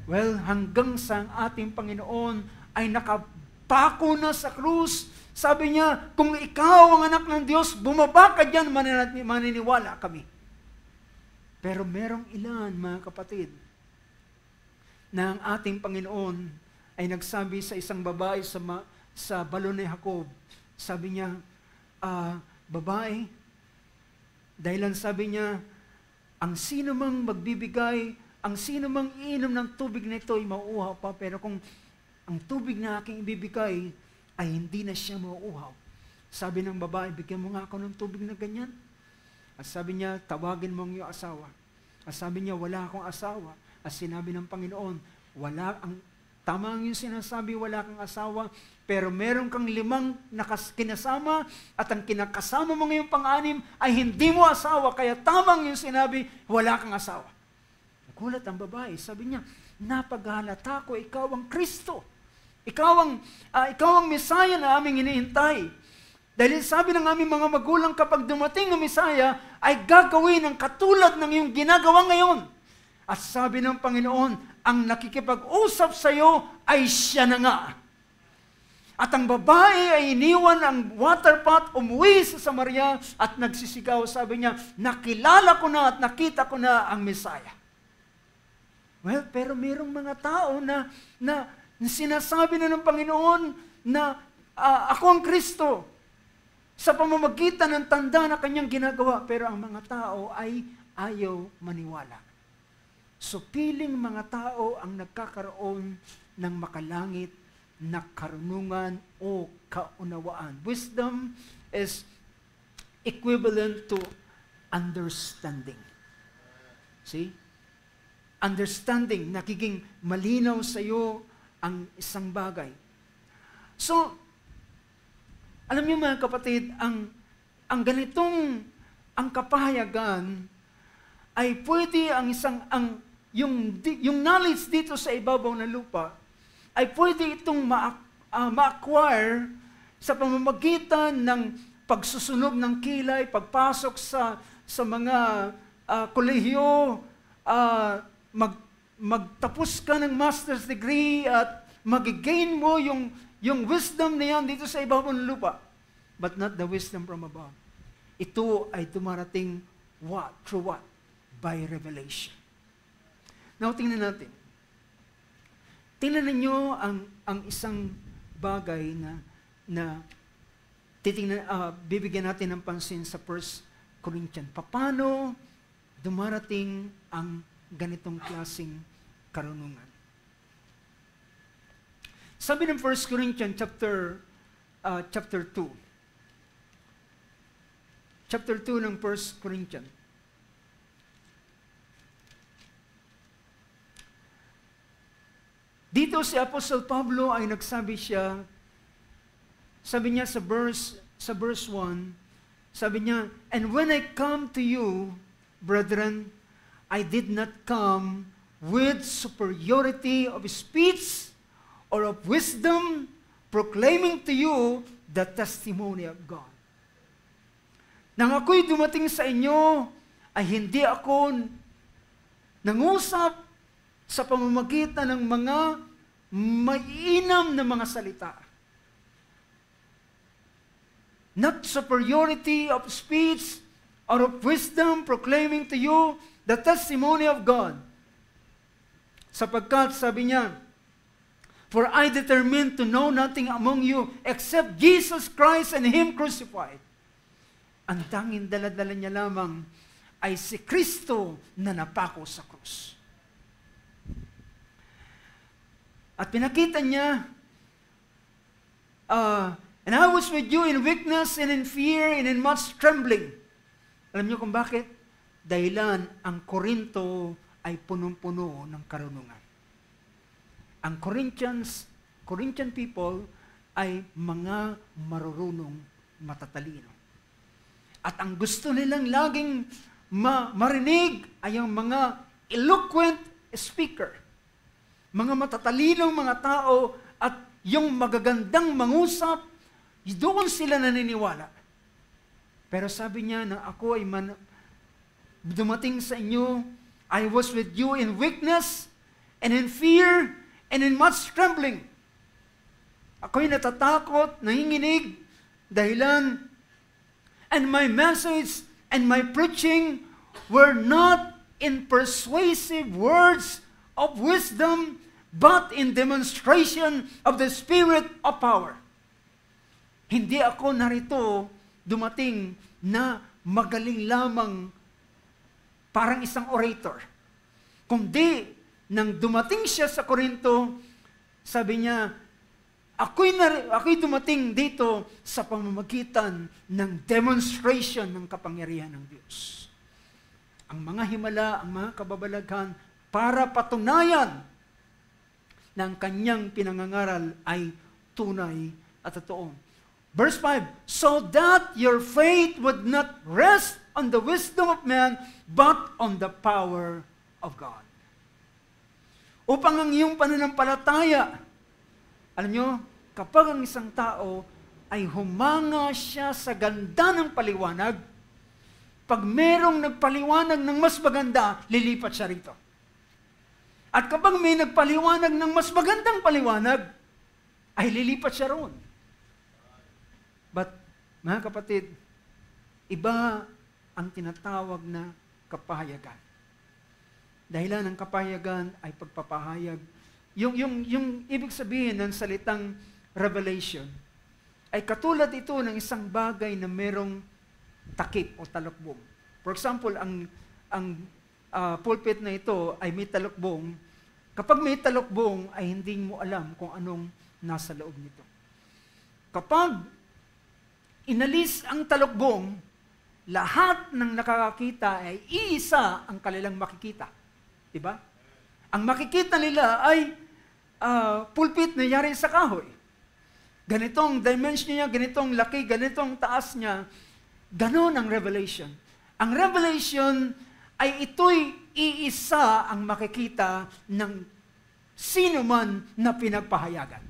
Well, hanggang sa ating Panginoon ay nakapako na sa krus, sabi niya, kung ikaw ang anak ng Diyos, bumaba ka dyan, maniniwala kami. Pero merong ilan, mga kapatid, na ang ating Panginoon ay nagsabi sa isang babae sa balon ni Jacob. Sabi niya, babae, dahilan sabi niya, ang sino mang magbibigay, ang sino mang iinom ng tubig na ito ay mauuhaw pa, pero kung ang tubig na aking ibibigay ay hindi na siya mauuhaw. Sabi ng babae, bigyan mo nga ako ng tubig na ganyan. At sabi niya, tawagin mo ang iyong asawa. At sabi niya, wala akong asawa. At sinabi ng Panginoon, tama ang yung sinasabi, wala kang asawa, pero meron kang 5 kinasama, at ang kinakasama mo ngayong pang-6 ay hindi mo asawa, kaya tamang yung sinabi, wala kang asawa. Nagulat ang babae, sabi niya, napaghalata ko, ikaw ang Kristo. Ikaw ang Mesaya na aming hinihintay. Dahil sabi ng aming mga magulang, kapag dumating ang Mesaya, ay gagawin ang katulad ng iyong ginagawa ngayon. At sabi ng Panginoon, ang nakikipag-usap sa iyo ay siya na nga. At ang babae ay iniwan ang water pot, umuwi sa Samaria at nagsisigaw. Sabi niya, nakilala ko na at nakita ko na ang Mesaya. Well, pero mayroong mga tao na sinasabi na ng Panginoon na ako ang Kristo sa pamamagitan ng tanda na kanyang ginagawa, pero ang mga tao ay ayaw maniwala. So piling mga tao ang nagkakaroon ng makalangit na karunungan o kaunawaan. Wisdom is equivalent to understanding. See? Understanding, nakiging malinaw sa iyo ang isang bagay. So, alam niyo mga kapatid, ang ganitong ang kapahayagan ay pwede yung knowledge dito sa ibabaw ng lupa ay pwede itong ma-acquire sa pamamagitan ng pagsusunog ng kilay, pagpasok sa mga kolehiyo, magtapos ka ng master's degree at mag-gain mo yung wisdom na yan dito sa ibabaw ng lupa. But not the wisdom from above. Ito ay dumarating through what? By revelation. Now, tingnan natin. Tingnan ninyo ang isang bagay na bibigyan natin ng pansin sa 1 Corinthians. Paano dumarating ang ganitong klaseng karunungan? Sabi ng 1 Corinthians chapter 2. Chapter 2 ng 1 Corinthians. Dito si Apostle Pablo ay nagsabi siya, sabi niya sa verse 1, sabi niya, and when I come to you, brethren, I did not come with superiority of speech or of wisdom, proclaiming to you the testimony of God. Nang ako'y dumating sa inyo, ay hindi ako nangusap sa pamamagitan ng mga mainam na mga salita. Not superiority of speech or of wisdom, proclaiming to you the testimony of God. Sapagkat, sabi niya, for I determined to know nothing among you except Jesus Christ and Him crucified. Ang tanging dala-dala niya lamang ay si Kristo na napako sa krus. At pinakita niya, and I was with you in weakness and in fear and in much trembling. Alam niyo kung bakit? Dahilan ang Korinto ay punong-puno ng karunungan. Ang Corinthian people ay mga marurunong matatalino. At ang gusto nilang laging marinig ay ang mga eloquent speaker. Mga matatalinong mga tao at yung magagandang mangusap, doon sila naniniwala. Pero sabi niya na ako ay dumating sa inyo, I was with you in weakness and in fear and in much trembling. Ako'y natatakot, nanginginig, dahilan, and my message and my preaching were not in persuasive words of wisdom, but in demonstration of the Spirit of power. Hindi ako narito dumating na magaling lamang parang isang orator. Kundi, nang dumating siya sa Korinto, sabi niya, ako'y dumating dito sa pamamagitan ng demonstration ng kapangyarihan ng Diyos. Ang mga himala, ang mga kababalaghan, para patunayan na ang kanyang pinangangaral ay tunay at totoo. Verse 5, so that your faith would not rest on the wisdom of man, but on the power of God. Upang ang iyong pananampalataya, alam nyo, kapag ang isang tao ay humanga siya sa ganda ng paliwanag, pag merong nagpaliwanag ng mas maganda, lilipat siya rito. At kapag may nagpaliwanag ng mas magandang paliwanag, ay lilipat siya roon. But, mga kapatid, iba ang tinatawag na kapahayagan. Dahilan ng kapahayagan ay pagpapahayag. Yung ibig sabihin ng salitang revelation, ay katulad ito ng isang bagay na merong takip o talukbong. For example, ang pulpit na ito ay may talukbong. Kapag may talukbong, ay hindi mo alam kung anong nasa loob nito. Kapag inalis ang talukbong, lahat ng nakakakita ay iisa ang kanilang makikita. Diba? Ang makikita nila ay pulpit na yari sa kahoy. Ganitong dimension niya, ganitong laki, ganitong taas niya. Ganon ang revelation. Ang revelation ay ito'y iisa ang makikita ng sino man na pinagpahayagan.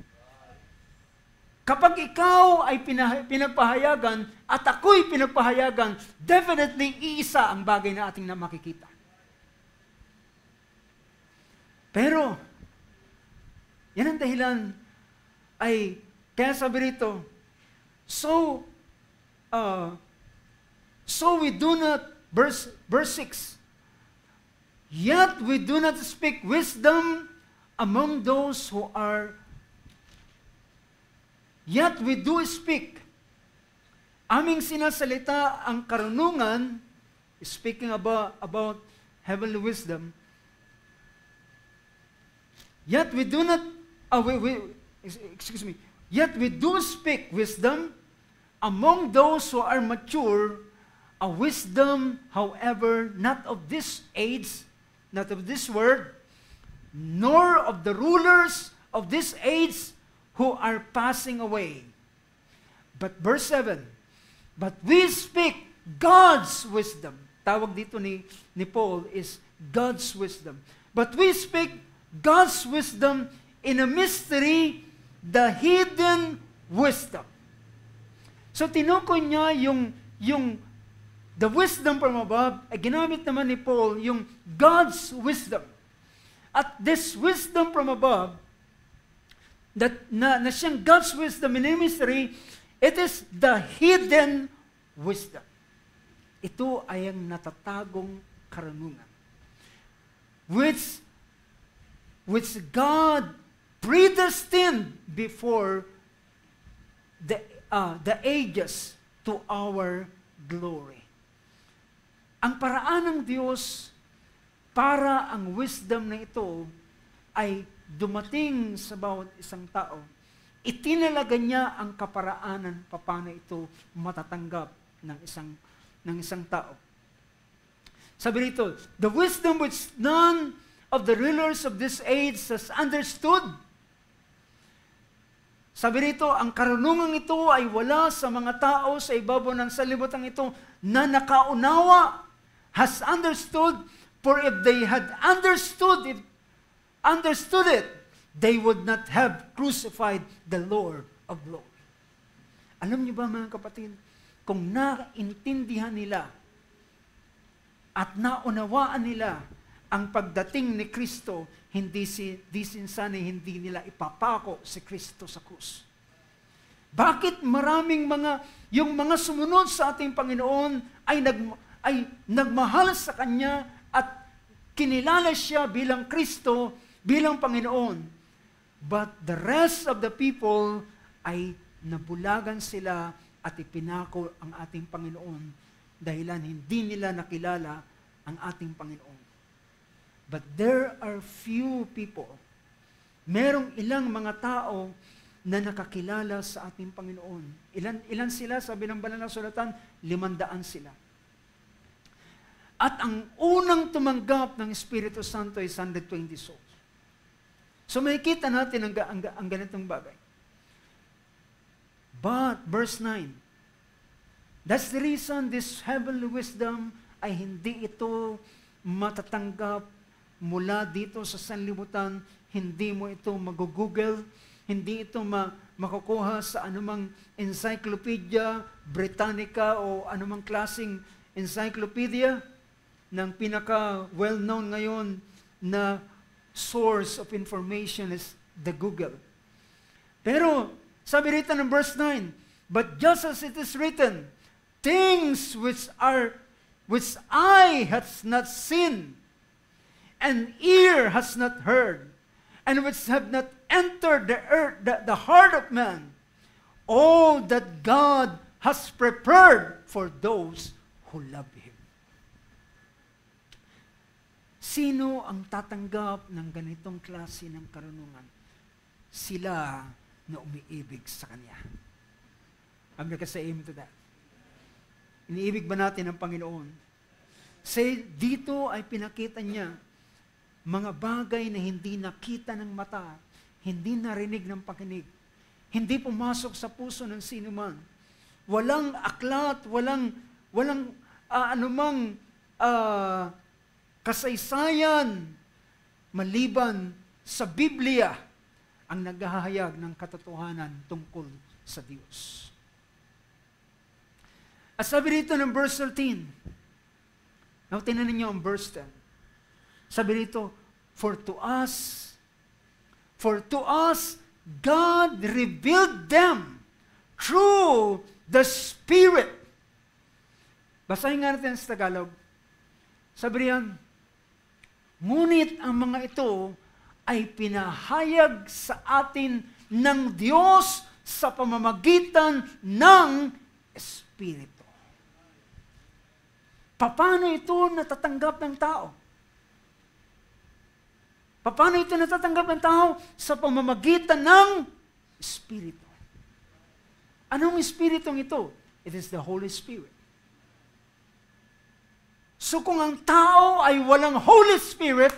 Kapag ikaw ay pinagpahayagan at ako'y pinagpahayagan, definitely iisa ang bagay na ating na makikita. Pero, yan ang dahilan ay, kaya sabi rito, so we do not, verse 6, yet we do not speak wisdom among those who are, yet we do speak. Aming sinasalita ang karunungan, speaking about heavenly wisdom, yet we do not, yet we do speak wisdom among those who are mature, a wisdom, however, not of this age, not of this world, nor of the rulers of this age who are passing away. But verse 7, but we speak God's wisdom. Tawag dito ni Paul is God's wisdom. But we speak God's wisdom in a mystery, the hidden wisdom. So tinukoy niya yung the wisdom from above, ay ginamit naman ni Paul yung God's wisdom. At this wisdom from above, na siyang God's wisdom in a mystery, it is the hidden wisdom. Ito ay ang natatagong karunungan. Which God predestined before the ages to our glory. Ang paraan ng Diyos para ang wisdom na ito ay dumating sa bawat isang tao, itinalaga niya ang kaparaanan paano ito matatanggap ng isang tao. Sabi rito, the wisdom which none of the rulers of this age has understood. Sabi rito, ang karunungan ito ay wala sa mga tao sa ibabaw ng sanlibutan ito na nakaunawa, has understood, for if they had understood it, they would not have crucified the Lord of glory. Alam niyo ba mga kapatid, kung naintindihan nila at naunawaan nila ang pagdating ni Kristo, hindi nila ipapako si Kristo sa krus. Bakit maraming yung mga sumunod sa ating Panginoon ay nagmahal sa Kanya at kinilala siya bilang Kristo, bilang Panginoon. But the rest of the people ay nabulagan sila at ipinako ang ating Panginoon dahilan hindi nila nakilala ang ating Panginoon. But there are few people, merong ilang mga tao na nakakilala sa ating Panginoon. Ilan sila? Sabi ng Banal na Sulatan, 500 sila. At ang unang tumanggap ng Espiritu Santo ay 120 souls. So makikita natin ang ganitong bagay. But, verse 9, that's the reason this heavenly wisdom ay hindi ito matatanggap mula dito sa sanlibutan. Hindi mo ito mag-google, hindi ito makukuha sa anumang encyclopedia Britannica o anumang klaseng encyclopedia ng pinaka well-known ngayon na source of information is the Google. Pero, sabi rito ng verse 9, but just as it is written, things which eye has not seen, and ear has not heard, and which have not entered the heart of man, all that God has prepared for those who love Him. Sino ang tatanggap ng ganitong klase ng karunungan? Sila na umiibig sa Kanya. I'm going to say amen to that. Iniibig ba natin ang Panginoon? Dito ay pinakita niya mga bagay na hindi nakita ng mata, hindi narinig ng pakinig, hindi pumasok sa puso ng sinuman. Walang aklat, walang anumang kasaysayan maliban sa Biblia ang naghahayag ng katotohanan tungkol sa Diyos. At sabi rito ng verse 13, now tingnan ninyo ang verse 10. Sabi rito, for to us, God revealed them through the Spirit. Basahin nga natin sa Tagalog. Sabi riyan, ngunit ang mga ito ay pinahayag sa atin ng Diyos sa pamamagitan ng Espiritu. Paano ito natatanggap ng tao? Paano ito natatanggap ng tao? Sa pamamagitan ng Espiritu. Anong Espiritong ito? It is the Holy Spirit. So kung ang tao ay walang Holy Spirit,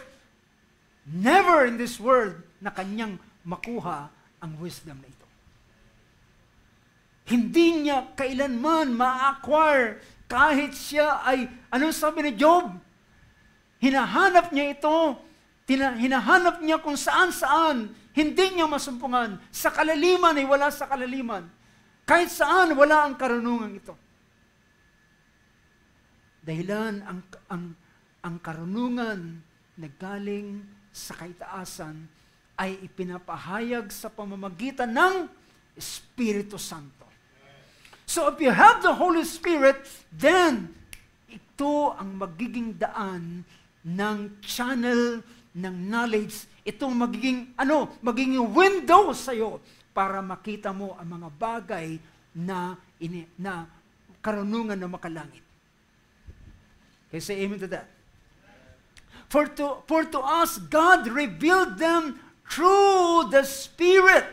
never in this world na kanyang makuha ang wisdom na ito. Hindi niya kailanman ma-acquire kahit siya ay, anong sabi ni Job? hinahanap niya ito, hinahanap niya kung saan-saan, hindi niya masumpungan. Sa kalaliman ay wala sa kalaliman. Kahit saan, wala ang karunungan ito. Dahilan ang karunungan na galing sa kaitaasan ay ipinapahayag sa pamamagitan ng Espiritu Santo. So if you have the Holy Spirit, then ito ang magiging daan ng channel ng knowledge. Ito magiging window sa iyo para makita mo ang mga bagay na karunungan na makalangit. Okay, say amen to that. For to us, God revealed them through the Spirit.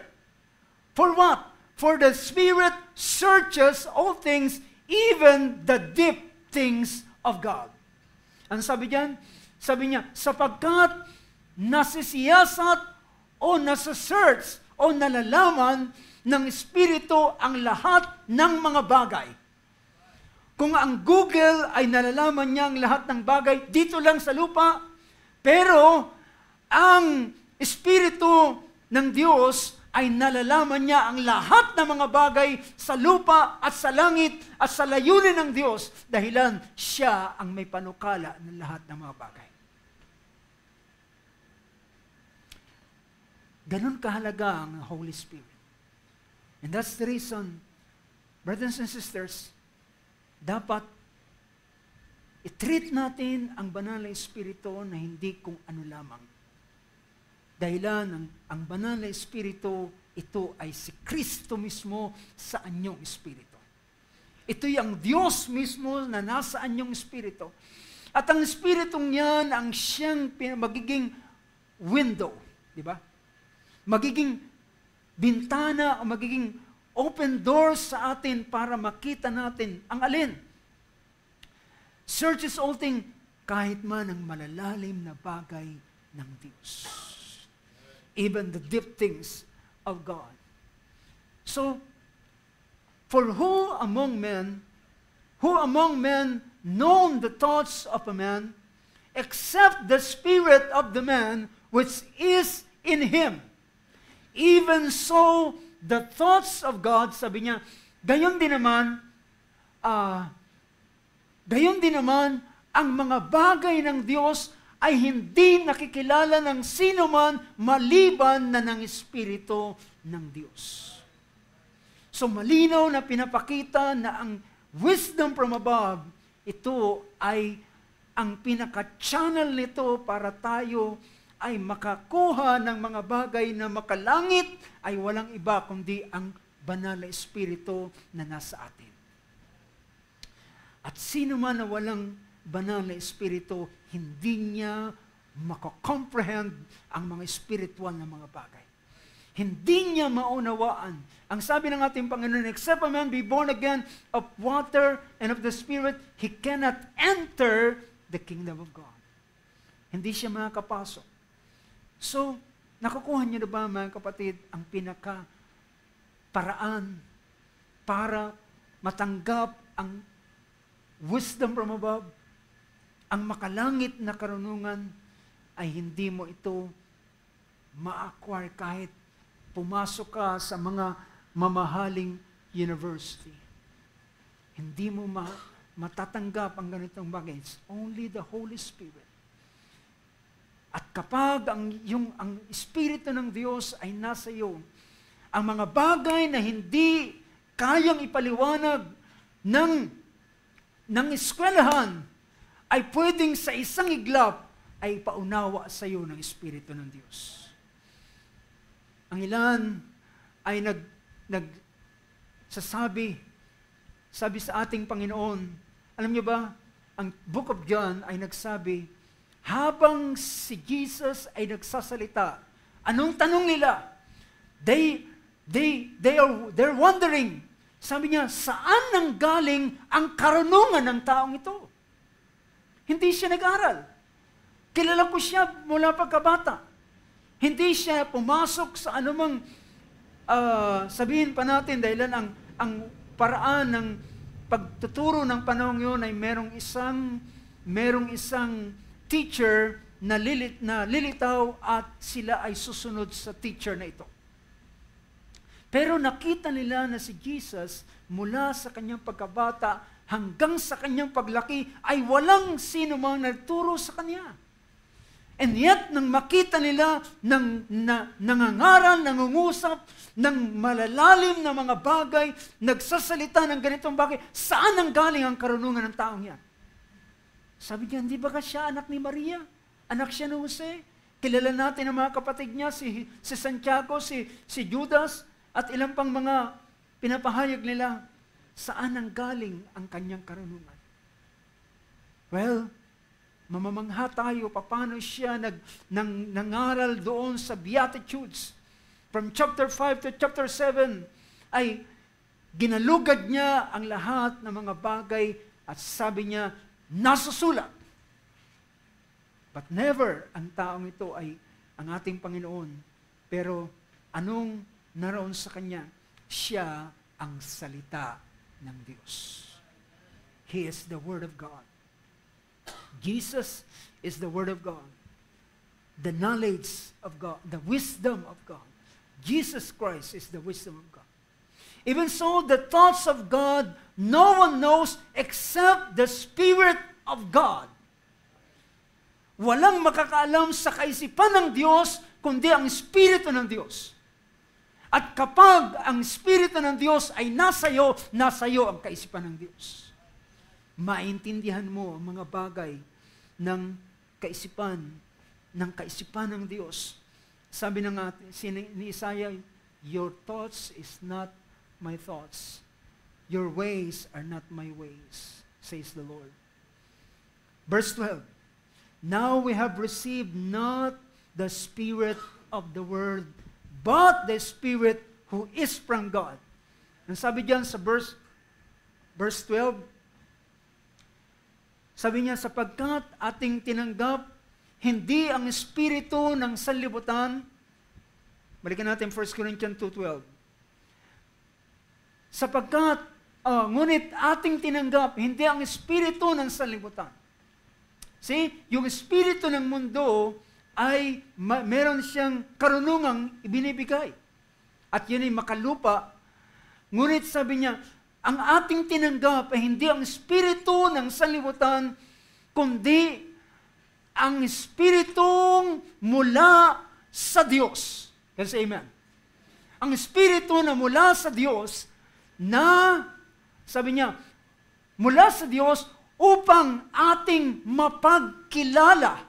For what? For the Spirit searches all things, even the deep things of God. Ano sabi diyan? Sabi niya, sapagkat nasisiyasat o nasa-search o nalalaman ng Espiritu ang lahat ng mga bagay. Kung ang Google ay nalalaman niya ang lahat ng bagay dito lang sa lupa, pero ang Espiritu ng Diyos ay nalalaman niya ang lahat ng mga bagay sa lupa at sa langit at sa layunin ng Diyos, dahilan siya ang may panukala ng lahat ng mga bagay. Ganon kahalaga ang Holy Spirit. And that's the reason, brothers and sisters, dapat i-treat natin ang banal na Espiritu na hindi kung ano lamang. Dahilan ang banal na Espiritu, ito ay si Kristo mismo sa anyong Espiritu. Ito'y ang Diyos mismo na nasa anyong Espiritu. At ang Espiritong yan ang siyang magiging window, di ba? Magiging bintana o magiging open doors sa atin para makita natin ang alin. Searches all things, kahit man ang malalalim na bagay ng Diyos. Even the deep things of God. So, for who among men known the thoughts of a man, except the spirit of the man which is in him? Even so, the thoughts of God, sabi niya, gayon din naman, ang mga bagay ng Diyos ay hindi nakikilala ng sino man maliban na ng Espiritu ng Diyos. So malinaw na pinapakita na ang wisdom from above, ito ay ang pinaka-channel nito para tayo ay makakuha ng mga bagay na makalangit ay walang iba kundi ang banal na Espiritu na nasa atin. At sino man na walang banal na Espiritu, hindi niya makakomprehend ang mga spiritual na mga bagay. Hindi niya maunawaan. Ang sabi ng ating Panginoon, except a man be born again of water and of the Spirit, he cannot enter the kingdom of God. Hindi siya makakapasok. So, nakukuha niyo na ba mga kapatid ang pinaka-paraan para matanggap ang wisdom from above? Ang makalangit na karunungan ay hindi mo ito ma-acquire kahit pumasok ka sa mga mamahaling university. Hindi mo matatanggap ang ganitong bagay. It's only the Holy Spirit. At kapag ang Espiritu ng Diyos ay nasa iyo, ang mga bagay na hindi kayang ipaliwanag ng eskwelahan ay pwedeng sa isang iglap ay paunawa sa iyo ng Espiritu ng Diyos. Ang ilan ay sabi sa ating Panginoon, alam niyo ba, ang Book of John ay nagsabi, habang si Jesus ay nagsasalita, anong tanong nila? They're wondering, sabi niya, saan nanggaling ang karunungan ng taong ito? Hindi siya nag-aral. Kilala ko siya mula pagkabata. Hindi siya pumasok sa anumang, sabihin pa natin, dahil ang paraan ng pagtuturo ng panahon yun ay merong isang teacher na lilitaw at sila ay susunod sa teacher na ito. Pero nakita nila na si Jesus mula sa kanyang pagkabata hanggang sa kanyang paglaki ay walang sino mang nagturo sa kanya. And yet, nang makita nila nangangaral, nangungusap ng malalalim na mga bagay, nagsasalita ng ganitong bagay, saan ang galing ang karunungan ng taong yan? Sabi niya, hindi ba siya anak ni Maria? Anak siya ni Jose? Kilala natin ang mga kapatid niya, si Santiago, si Judas, at ilang pang mga pinapahayag nila. Saan ang galing ang kanyang karunungan? Well, mamamangha tayo paano siya nangaral doon sa Beatitudes. From chapter 5 to chapter 7 ay ginalugad niya ang lahat ng mga bagay at sabi niya, nasusulat. But never ang taong ito ay ang ating Panginoon. Pero anong naroon sa kanya? Siya ang salita ng Diyos. He is the Word of God. Jesus is the Word of God. The knowledge of God, the wisdom of God. Jesus Christ is the wisdom of God. Even so, the thoughts of God, no one knows except the Spirit of God. Walang makakaalam sa kaisipan ng Diyos, kundi ang Espiritu ng Diyos. At kapag ang Espiritu ng Diyos ay nasa iyo ang kaisipan ng Diyos. Maintindihan mo ang mga bagay ng kaisipan ng Diyos. Sabi ni Isaiah, your thoughts is not my thoughts. Your ways are not my ways, says the Lord. Verse 12, now we have received not the spirit of the world, but the Spirit who is from God. Ang sabi diyan sa verse 12, sabi niya, sapagkat ating tinanggap, hindi ang espiritu ng sanlibutan, balikan natin 1 Corinthians 2:12. Sapagkat, ngunit ating tinanggap, hindi ang espiritu ng sanlibutan. See, yung espiritu ng mundo ay meron siyang karunungang ibinibigay. At yun ay makalupa. Ngunit sabi niya, ang ating tinanggap ay hindi ang espiritu ng sanlibutan, kundi ang espiritong mula sa Diyos. Can say amen. Ang espiritu na mula sa Diyos na, sabi niya, mula sa Diyos upang ating mapagkilala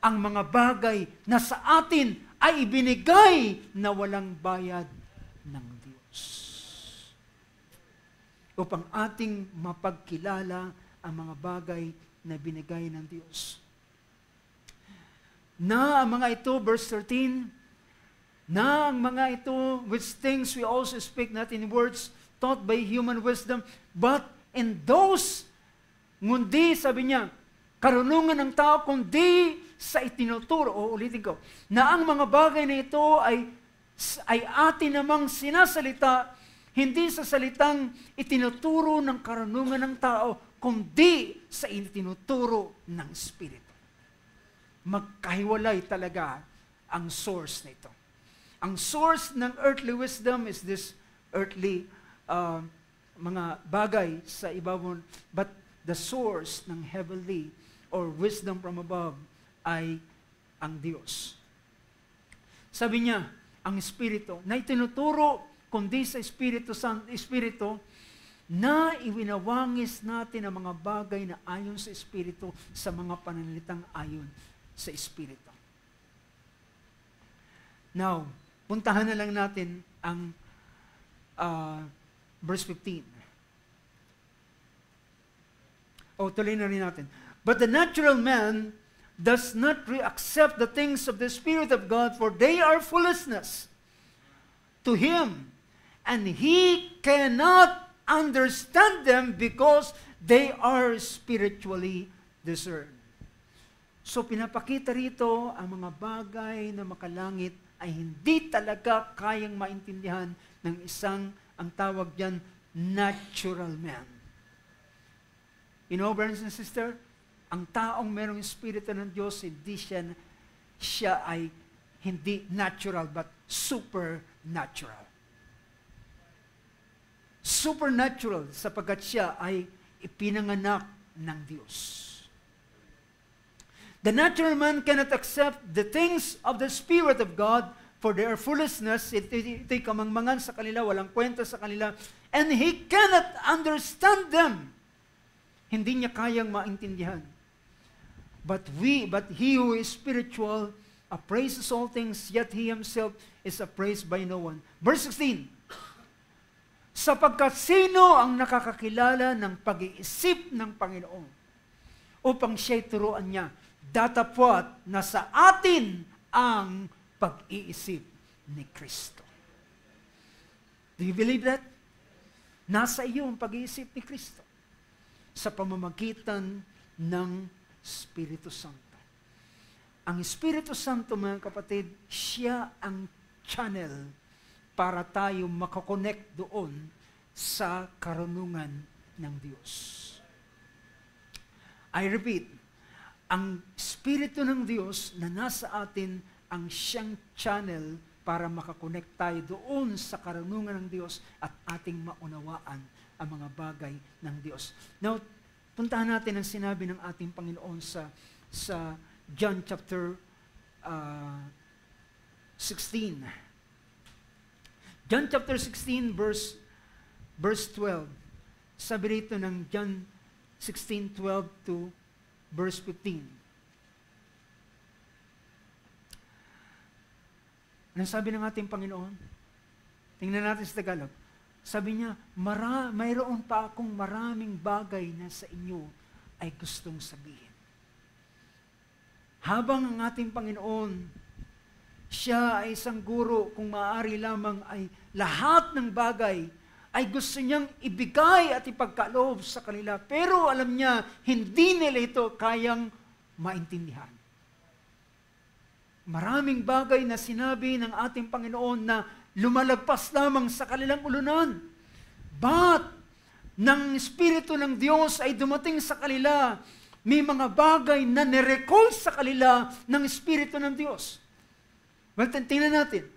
ang mga bagay na sa atin ay ibinigay na walang bayad ng Diyos. Upang ating mapagkilala ang mga bagay na binigay ng Diyos. Na ang mga ito, verse 13, na ang mga ito, which things we also speak not in words taught by human wisdom, but in those, ngundi, sabi niya, karunungan ng tao, kundi sa itinuturo, o ulitin ko, na ang mga bagay na ito ay atin namang sinasalita, hindi sa salitang itinuturo ng karunungan ng tao, kundi sa itinuturo ng Espiritu. Magkahiwalay talaga ang source nito. Ang source ng earthly wisdom is this earthly mga bagay sa ibabaw, but the source ng heavenly or wisdom from above ay ang Diyos. Sabi niya, ang Espiritu, na itinuturo kundi sa Espiritu na iwinawangis natin ang mga bagay na ayon sa Espiritu sa mga pananalitang ayon sa Espiritu. Now, puntahan na lang natin ang verse 15. Tuloy na rin natin. But the natural man does not accept the things of the Spirit of God, for they are foolishness to him, and he cannot understand them because they are spiritually discerned. So pinapakita rito ang mga bagay na makalangit ay hindi talaga kayang maintindihan ng isang, ang tawag diyan, natural man. You know, brothers and sisters, Ang taong merong Espiritu ng Diyos, siya ay hindi natural but supernatural. Supernatural sapagkat siya ay ipinanganak ng Diyos. The natural man cannot accept the things of the Spirit of God for their foolishness. Ito'y kamangmangan sa kanila, walang kwenta sa kanila. And he cannot understand them. Hindi niya kayang maintindihan. But he who is spiritual appraises all things, yet he himself is appraised by no one. Verse 16, sapagkat sino ang nakakakilala ng pag-iisip ng Panginoon upang siya'y turuan niya, datapwat na sa atin ang pag-iisip ni Kristo. Do you believe that? Nasa iyo ang pag-iisip ni Kristo sa pamamagitan ng Espiritu Santo. Ang Espiritu Santo, mga kapatid, siya ang channel para tayo makakonect doon sa karunungan ng Diyos. I repeat, ang Espiritu ng Diyos na nasa atin ang siyang channel para makakonect tayo doon sa karunungan ng Diyos at ating maunawaan ang mga bagay ng Diyos. Now, puntahan natin ang sinabi ng ating Panginoon sa John chapter 16. John chapter 16 verse 12. Sabi rito ng John 16:12 to verse 15. Ano sabi ng ating Panginoon? Tingnan natin sa Tagalog. Sabi niya, mayroon pa akong maraming bagay na sa inyo ay gustong sabihin. Habang ang ating Panginoon, siya ay isang guro, kung maaari lamang ay lahat ng bagay ay gusto niyang ibigay at ipagkaloob sa kanila. Pero alam niya, hindi nila ito kayang maintindihan. Maraming bagay na sinabi ng ating Panginoon na lumalagpas lamang sa kanilang ulunan. But, nang Espiritu ng Diyos ay dumating sa kanila, may mga bagay na nirecall sa kanila ng Espiritu ng Diyos. Well, tingnan natin.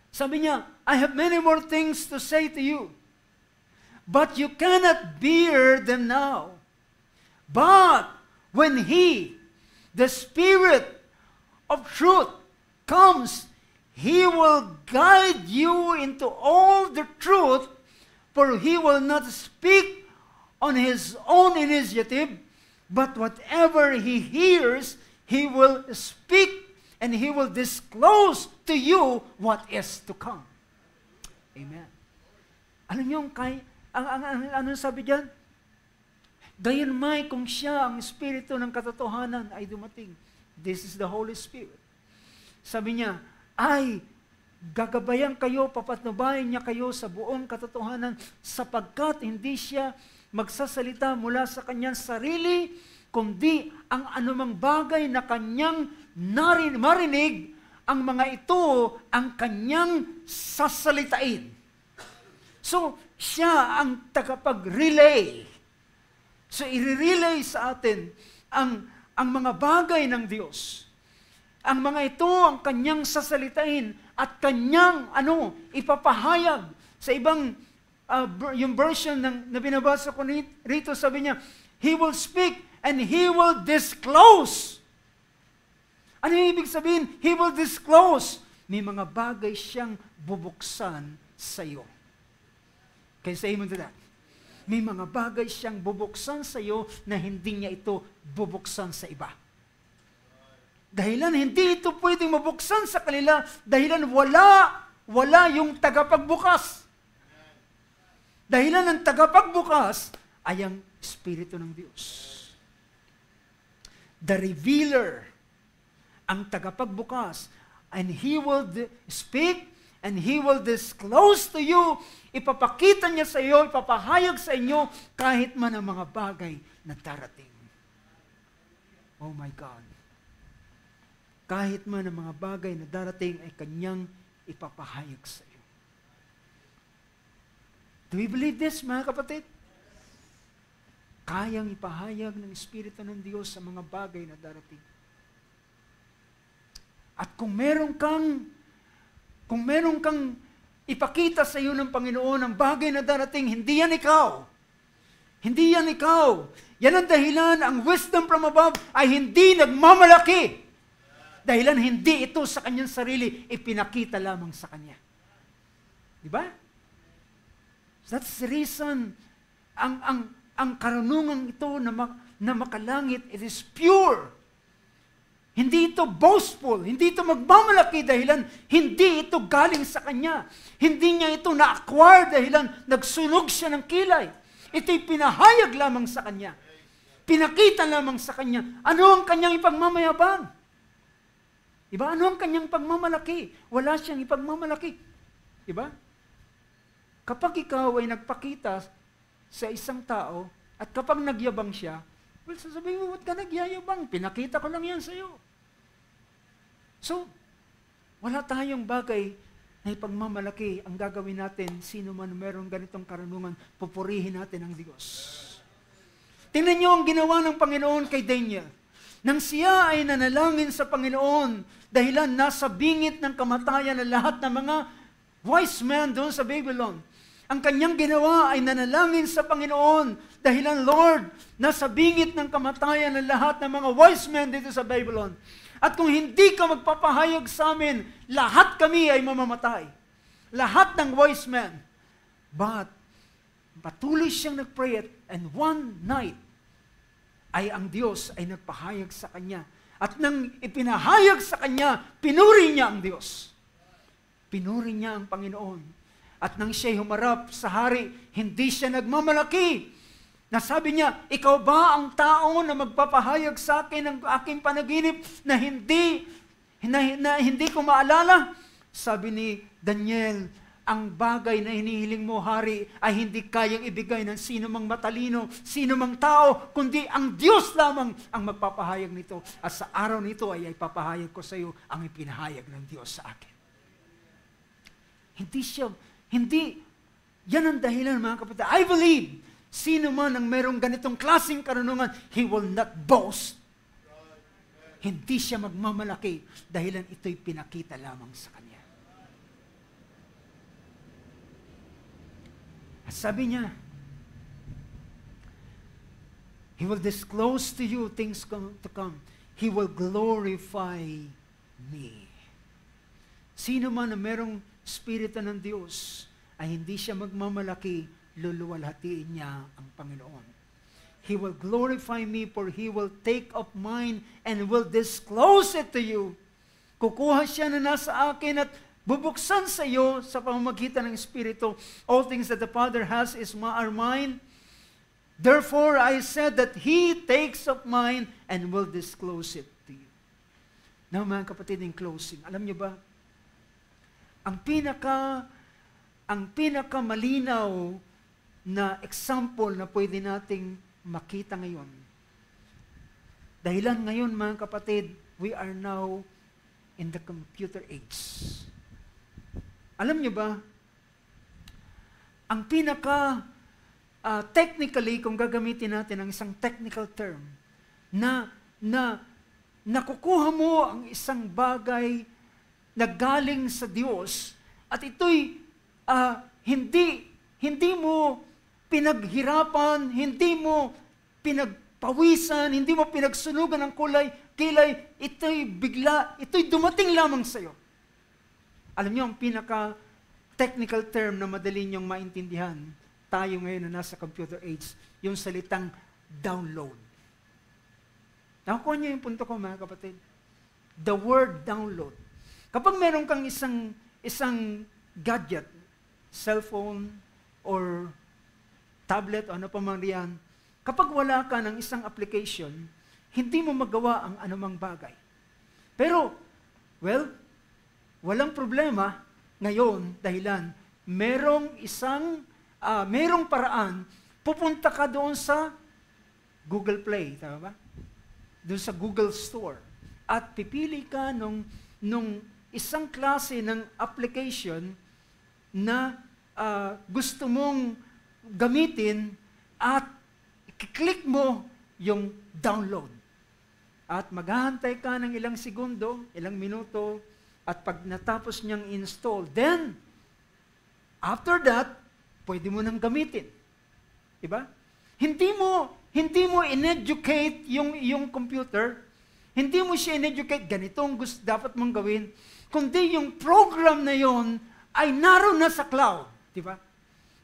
Sabi niya, I have many more things to say to you, but you cannot bear them now. But, when He, the Spirit of truth, comes, He will guide you into all the truth, for He will not speak on His own initiative, but whatever He hears, He will speak, and He will disclose to you what is to come. Amen. Alam niyo, ano sabi diyan? Gayunmay kung siya ang Espiritu ng katotohanan ay dumating. This is the Holy Spirit. Sabi niya, ay gagabayan kayo, papatnubayan niya kayo sa buong katotohanan sapagkat hindi siya magsasalita mula sa kanyang sarili, kundi ang anumang bagay na kanyang marinig, ang mga ito ang kanyang sasalitain. So, siya ang tagapag-relay. So, i-relay sa atin ang mga bagay ng Diyos. Ang mga ito ang kanyang sasalitain at kanyang ipapahayag. Sa ibang, yung version na binabasa ko rito, sabi niya, He will speak and He will disclose. Ano yung ibig sabihin? He will disclose. May mga bagay siyang bubuksan sa iyo. Can you say amen to that? May mga bagay siyang bubuksan sa iyo na hindi niya ito bubuksan sa iba. Dahilan hindi ito pwedeng mabuksan sa kanila, dahilan wala yung tagapagbukas. Dahilan ng tagapagbukas ay ang Espiritu ng Diyos. The revealer, ang tagapagbukas, and He will speak and He will disclose to you, ipapakita niya sa iyo, ipapahayag sa inyo kahit man ang mga bagay na darating. Oh my God. Kahit man ang mga bagay na darating ay kanyang ipapahayag sa iyo. Do we believe this, mga kapatid? kayang ipahayag ng Espiritu ng Diyos sa mga bagay na darating. At kung meron kang ipakita sa iyo ng Panginoon ang bagay na darating, hindi yan ikaw. Hindi yan ikaw. Yan ang dahilan, ang wisdom from above ay hindi nagmamalaki. Dahilan hindi ito sa kanyang sarili, ipinakita lamang sa kanya. Diba? That's the reason, ang karunungan ito na makalangit, it is pure. Hindi ito boastful, hindi ito magmamalaki dahilan hindi ito galing sa kanya. Hindi niya ito na-acquire dahilan nagsunog siya ng kilay. Ito'y pinahayag lamang sa kanya. Pinakita lamang sa kanya. Ano ang kanyang ipagmamayabang? Diba? Ano ang kanyang pagmamalaki? Wala siyang ipagmamalaki. Diba? Kapag ikaw ay nagpakita sa isang tao at kapag nagyabang siya, well, sasabihin mo, ba't ka nagyayabang? Pinakita ko lang yan sa iyo. So, wala tayong bagay na ipagmamalaki ang gagawin natin. Sino man meron ganitong karunungan, pupurihin natin ang Diyos. Tingnan niyo ang ginawa ng Panginoon kay Daniel. Nang siya ay nanalangin sa Panginoon, dahilan nasa bingit ng kamatayan ng lahat ng mga wise men doon sa Babylon. Ang kanyang ginawa ay nanalangin sa Panginoon, dahilan, Lord, nasa bingit ng kamatayan ng lahat ng mga wise men dito sa Babylon. At kung hindi ka magpapahayag sa amin, lahat kami ay mamamatay. Lahat ng wise men. But, patuloy siyang nag-pray and one night, ay ang Diyos ay nagpahayag sa kanya. At nang ipinahayag sa kanya, pinuri niya ang Diyos. Pinuri niya ang Panginoon. At nang siya'y humarap sa hari, hindi siya nagmamalaki. Nasabi niya, ikaw ba ang tao na magpapahayag sa akin ng aking panaginip na hindi ko maalala? Sabi ni Daniel, ang bagay na hinihiling mo, hari, ay hindi kayang ibigay ng sino mang matalino, sino mang tao, kundi ang Diyos lamang ang magpapahayag nito. At sa araw nito ay ipapahayag ko sa iyo ang ipinahayag ng Diyos sa akin. Yan ang dahilan, mga kapatid. I believe, sino man ang merong ganitong klaseng karunungan, he will not boast. Hindi siya magmamalaki dahilan ito'y pinakita lamang sa kanya. At sabi niya, he will disclose to you things to come. He will glorify me. Sino man na merong Espiritu ng Diyos, ay hindi siya magmamalaki, luluwalhatiin niya ang Panginoon. He will glorify me, for He will take up mine and will disclose it to you. Kukuha siya na nasa akin at bubuksan sa iyo sa pamamagitan ng Espiritu. All things that the Father has are mine. Therefore, I said that He takes up mine and will disclose it to you. Now, mga kapatid, in closing, alam niyo ba, ang pinakamalinaw na example na pwede nating makita ngayon. Dahilan ngayon, mga kapatid, we are now in the computer age. Alam niyo ba, ang technically, kung gagamitin natin ang isang technical term, na nakukuha mo ang isang bagay na galing sa Diyos, at ito'y hindi mo pinaghirapan, hindi mo pinagpawisan, hindi mo pinagsunugan ng kilay, ito'y dumating lamang sa iyo. Alam niyo, ang pinaka-technical term na madali niyong maintindihan, tayo ngayon na nasa computer age, yung salitang download. Nakukuha niyo yung punto ko, mga kapatid? The word download. Kapag meron kang isang gadget, cellphone, or tablet, o ano pa man riyan, kapag wala ka ng isang application, hindi mo magawa ang anumang bagay. Pero, walang problema ngayon dahilan merong paraan, pupunta ka doon sa Google Play, tama ba? Doon sa Google Store. At pipili ka nung isang klase ng application na gusto mong gamitin at click mo yung download. At maghahantay ka ng ilang segundo, ilang minuto, at pag natapos niyang install, then, after that, pwede mo nang gamitin. Diba? Hindi mo in-educate yung computer, hindi mo siya in-educate, ganitong dapat mong gawin, kundi yung program na yon ay naroon na sa cloud. Diba?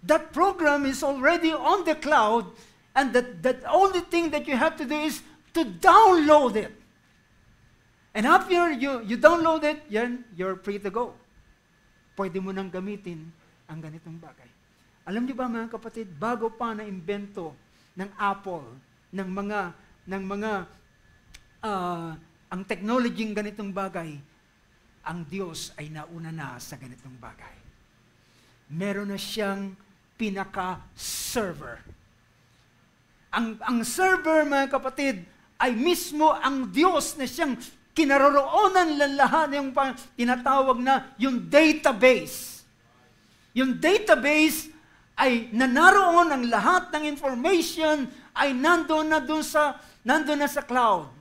That program is already on the cloud, and the only thing that you have to do is to download it. And after you download it, yan, you're free to go. Pwede mo nang gamitin ang ganitong bagay. Alam niyo ba mga kapatid, bago pa na-imbento ng Apple, ng mga ang technology ng ganitong bagay, ang Diyos ay nauna na sa ganitong bagay. Meron na siyang pinaka-server. Ang server, mga kapatid, ay mismo ang Diyos na siyang kinaroroonan ng lahat, yung tinatawag na yung database. Yung database ay naroon ang lahat ng information ay nandun na sa cloud.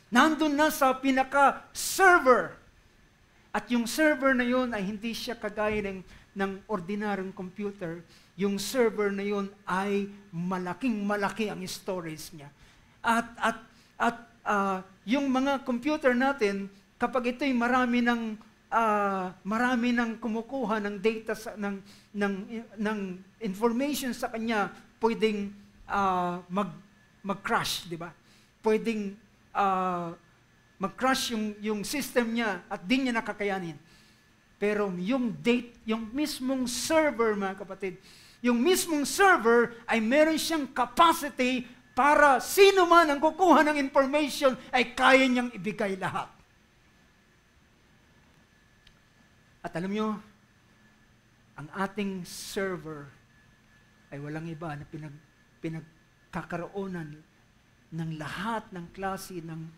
Nandun na sa pinaka-server. At yung server na yun ay hindi siya kagaya ng ordinaryong computer. Yung server na yun ay malaking-malaki ang storage niya. At yung mga computer natin, kapag ito'y marami ng kumukuha ng data ng information sa kanya, pwedeng mag-crash, di ba? Pwedeng mag-crash yung system niya at di niya nakakayanin. Pero yung mismong server, mga kapatid, yung mismong server ay meron siyang capacity para sino man ang kukuha ng information ay kaya niyang ibigay lahat. At alam nyo, ang ating server ay walang iba na pinagkakaroonan ng lahat ng klase ng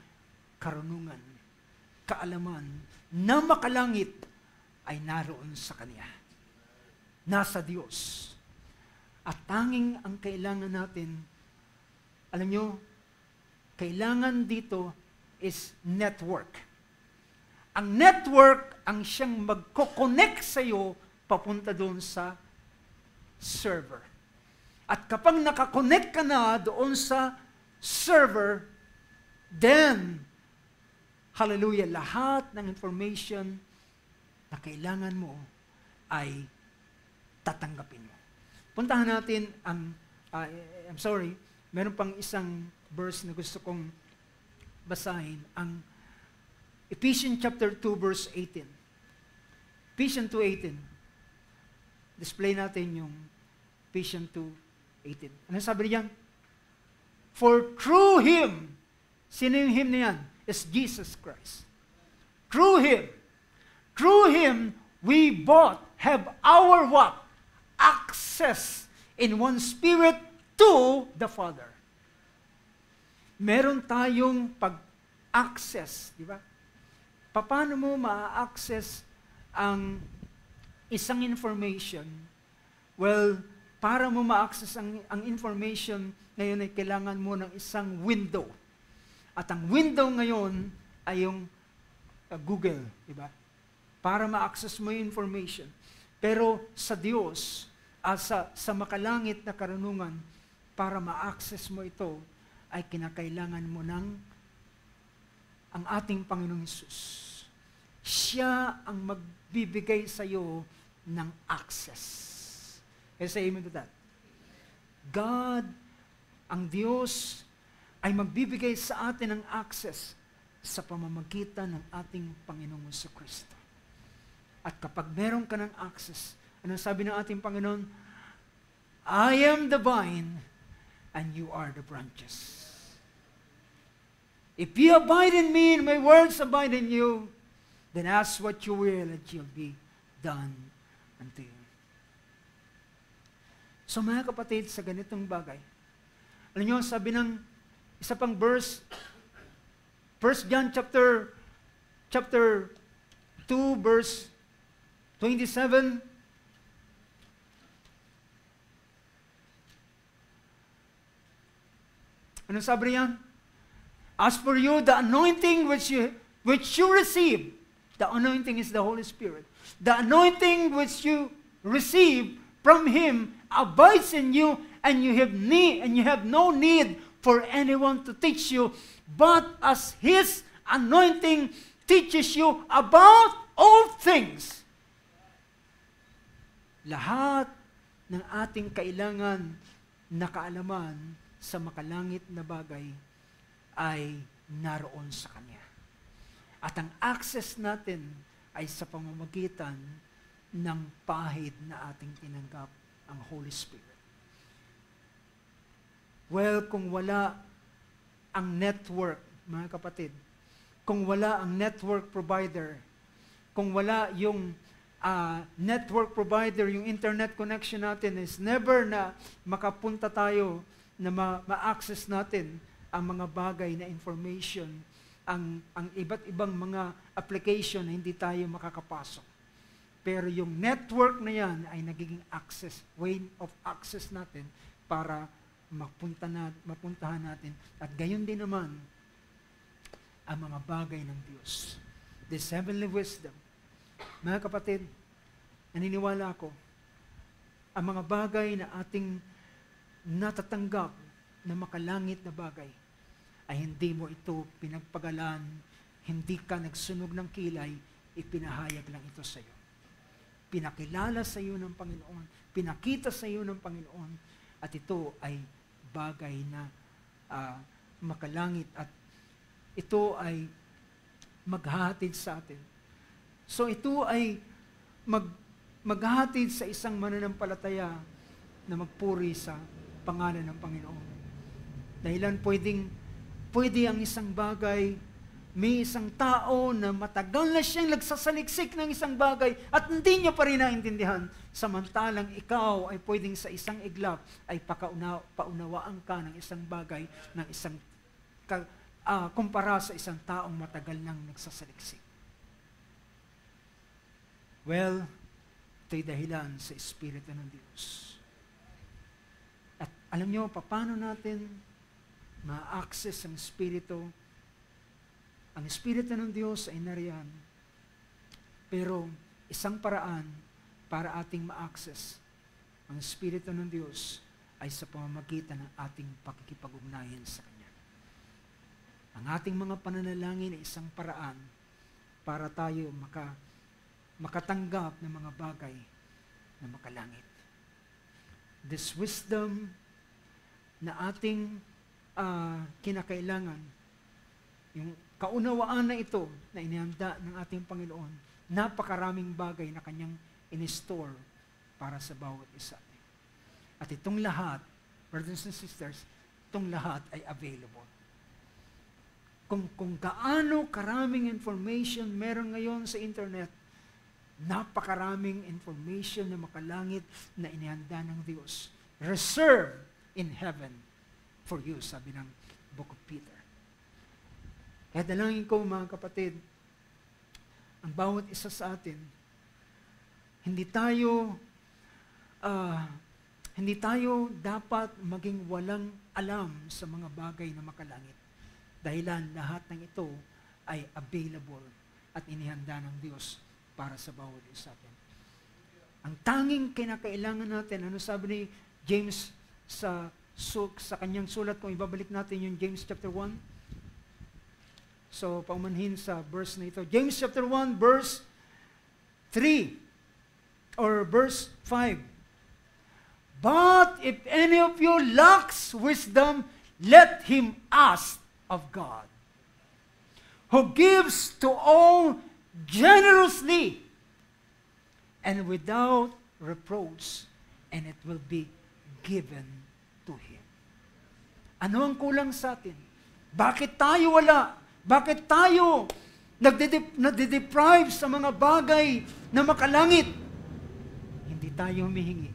karunungan, kaalaman, na makalangit ay naroon sa Kanya. Nasa Diyos. At tanging ang kailangan natin, alam nyo, kailangan dito is network. Ang network ang siyang magko-connect sa iyo papunta doon sa server. At kapag nakakonect ka na doon sa server, then, hallelujah, lahat ng information na kailangan mo ay tatanggapin mo. Puntahan natin meron pang isang verse na gusto kong basahin, ang Ephesians chapter 2 verse 18. Ephesians 2:18. Display natin yung Ephesians 2:18. Ano sabi niyan? For through Him, sino yung Him na yan? Is Jesus Christ. Through Him, we both have our what? Access in one Spirit to the Father. Meron tayong pag-access, di ba? Paano mo ma-access ang isang information? Well, para mo ma-access ang information ngayon ay kailangan mo ng isang window. At ang window ngayon ay yung Google, di ba? Para ma-access mo yung information. Pero sa Diyos, sa makalangit na karunungan, para ma-access mo ito, ay kinakailangan mo ng ang ating Panginoong Hesus. Siya ang magbibigay sa iyo ng access. Can you say amen to that? God, ang Diyos, ay magbibigay sa atin ng access sa pamamagitan ng ating Panginoong Jesucristo. At kapag meron ka ng access, anong sabi ng ating Panginoon? I am the vine, and you are the branches. If you abide in me, and my words abide in you, then ask what you will, and it shall be done unto you. So mga kapatid, sa ganitong bagay, alam nyo, sabi ng isa pang verse, 1 John chapter 2, verse 27, Ano sabi niyan? As for you, the anointing which you receive, the anointing is the Holy Spirit. The anointing which you receive from Him abides in you, and you have no need for anyone to teach you, but as His anointing teaches you about all things. Lahat ng ating kailangan na kaalaman sa makalangit na bagay ay naroon sa Kanya. At ang access natin ay sa pamamagitan ng pahid na ating tinanggap, ang Holy Spirit. Well, kung wala ang network, mga kapatid, kung wala ang network provider, kung wala yung network provider, yung internet connection natin is never na makapunta tayo na ma-access natin ang mga bagay na information, ang iba't ibang mga application na hindi tayo makakapasok. Pero yung network na yan ay nagiging access, way of access natin para mapuntahan natin. At gayon din naman ang mga bagay ng Diyos. This heavenly wisdom. Mga kapatid, naniniwala ako, ang mga bagay na ating natatanggap na makalangit na bagay, ay hindi mo ito pinagpagalan, hindi ka nagsunog ng kilay, ipinahayag lang ito sa iyo. Pinakilala sa iyo ng Panginoon, pinakita sa iyo ng Panginoon, at ito ay bagay na makalangit, at ito ay maghahatid sa atin. So ito ay maghahatid sa isang mananampalataya na magpuri sa pangalan ng Panginoon. Dahilan pwede ang isang bagay, may isang tao na matagal na siyang nagsasaliksik ng isang bagay at hindi niya pa rin naintindihan. Samantalang ikaw ay pwedeng sa isang iglap ay paunawaan ka ng isang bagay, ng isang kumpara sa isang taong matagal nang nagsasaliksik. Well, ito'y dahilan sa Espiritu ng Diyos. At alam niyo, paano natin ma-access ang Espiritu? Ang Espiritu ng Diyos ay nariyan. Pero isang paraan para ating ma-access ang Espiritu ng Diyos ay sa pamamagitan ng ating pakikipag-ugnayan sa Kanya. Ang ating mga pananalangin ay isang paraan para tayo makatanggap ng mga bagay na makalangit. This wisdom na ating kinakailangan, yung kaunawaan na ito na inihanda ng ating Panginoon, napakaraming bagay na Kanyang in-store para sa bawat isa. At itong lahat, brothers and sisters, itong lahat ay available. Kung gaano karaming information meron ngayon sa internet, napakaraming information na makalangit na inihanda ng Diyos. Reserved in heaven for you, sabi ng Book of Peter. Kaya dalangin ko, mga kapatid, ang bawat isa sa atin, hindi tayo dapat maging walang alam sa mga bagay na makalangit. Dahilan lahat ng ito ay available at inihanda ng Diyos para sa bawat isa atin. Ang tanging kinakailangan natin, ano sabi ni James sa kanyang sulat, kung ibabalik natin yung James chapter 1. So, paumanhin sa verse na ito. James chapter 1, verse 3 or verse 5. But if any of you lacks wisdom, let him ask of God, who gives to all generously and without reproach, and it will be given to him. Ano ang kulang sa atin? Bakit tayo wala? Bakit tayo nade-deprive sa mga bagay na makalangit? Hindi tayo humihingi.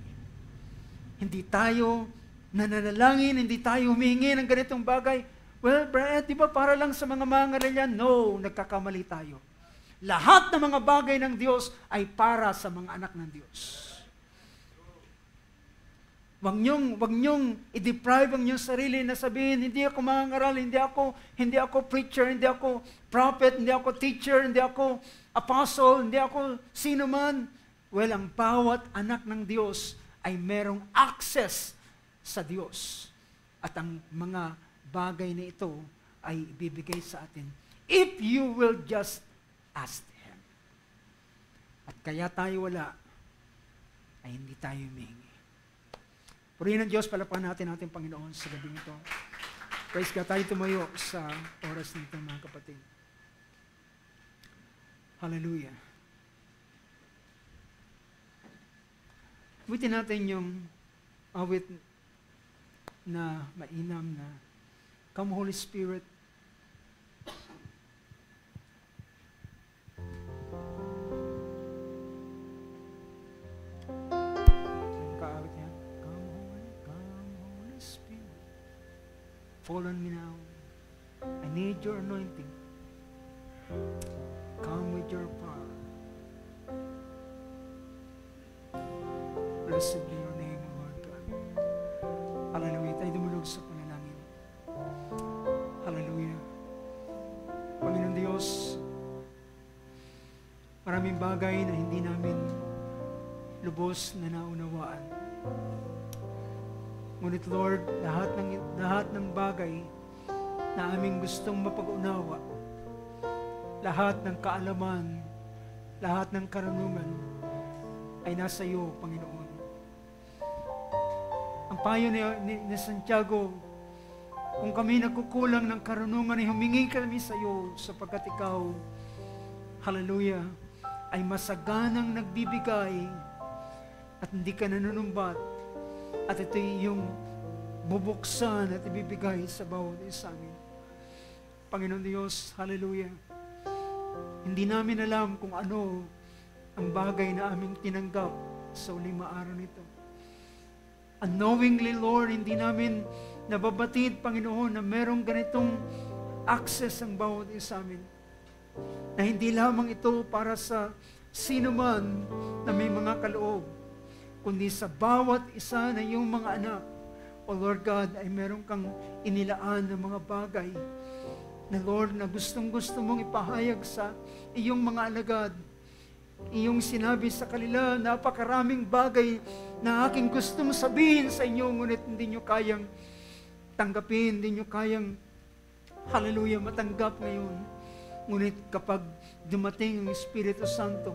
Hindi tayo nananalangin, hindi tayo humihingi ng ganitong bagay. Well, Brad, di ba para lang sa mga mangaral? No, nagkakamali tayo. Lahat ng mga bagay ng Diyos ay para sa mga anak ng Diyos. Wag niyong i-deprive ang inyong sarili na sabihin, hindi ako mangangaral, hindi ako preacher, hindi ako prophet, hindi ako teacher, hindi ako apostle, hindi ako sino man. Well, ang bawat anak ng Diyos ay merong access sa Diyos. At ang mga bagay na ito ay ibibigay sa atin if you will just ask Him. At kaya tayo wala, ay hindi tayo humingi. Purihin ng Diyos, palapakan natin ating Panginoon sa gabi nito. Praise God, tayo tumayo sa oras nito, mga kapatid. Hallelujah. Awitin natin yung awit na mainam na Come Holy Spirit. Fall on me now. I need your anointing. Come with your power. Blessed be your name, Lord God. Hallelujah. Tayo dumulog sa panalangin. Hallelujah. Panginoon Diyos, maraming bagay na hindi namin lubos na naunawaan. Ngunit Lord, lahat ng bagay na aming gustong mapag-unawa, lahat ng kaalaman, lahat ng karunungan, ay nasa iyo, Panginoon. Ang payo ni Santiago, kung kami nagkukulang ng karunungan, ay humingi kami sa iyo, sapagkat ikaw, hallelujah, ay masaganang nagbibigay at hindi ka nanunumbat. At ito yung bubuksan at ibibigay sa bawat isa amin. Panginoon Diyos, hallelujah. Hindi namin alam kung ano ang bagay na aming tinanggap sa uling araw nito. Unknowingly, Lord, hindi namin nababatid, Panginoon, na merong ganitong access ang bawat isa amin. Na hindi lamang ito para sa sino man na may mga kaloob, kundi sa bawat isa na iyong mga anak, O Lord God, ay meron kang inilaan ng mga bagay na Lord, na gustong-gusto mong ipahayag sa iyong mga alagad. Iyong sinabi sa kanila, napakaraming bagay na aking gustong sabihin sa inyo, ngunit hindi nyo kayang tanggapin, hindi nyo kayang, hallelujah, matanggap ngayon. Ngunit kapag dumating ang Espiritu Santo,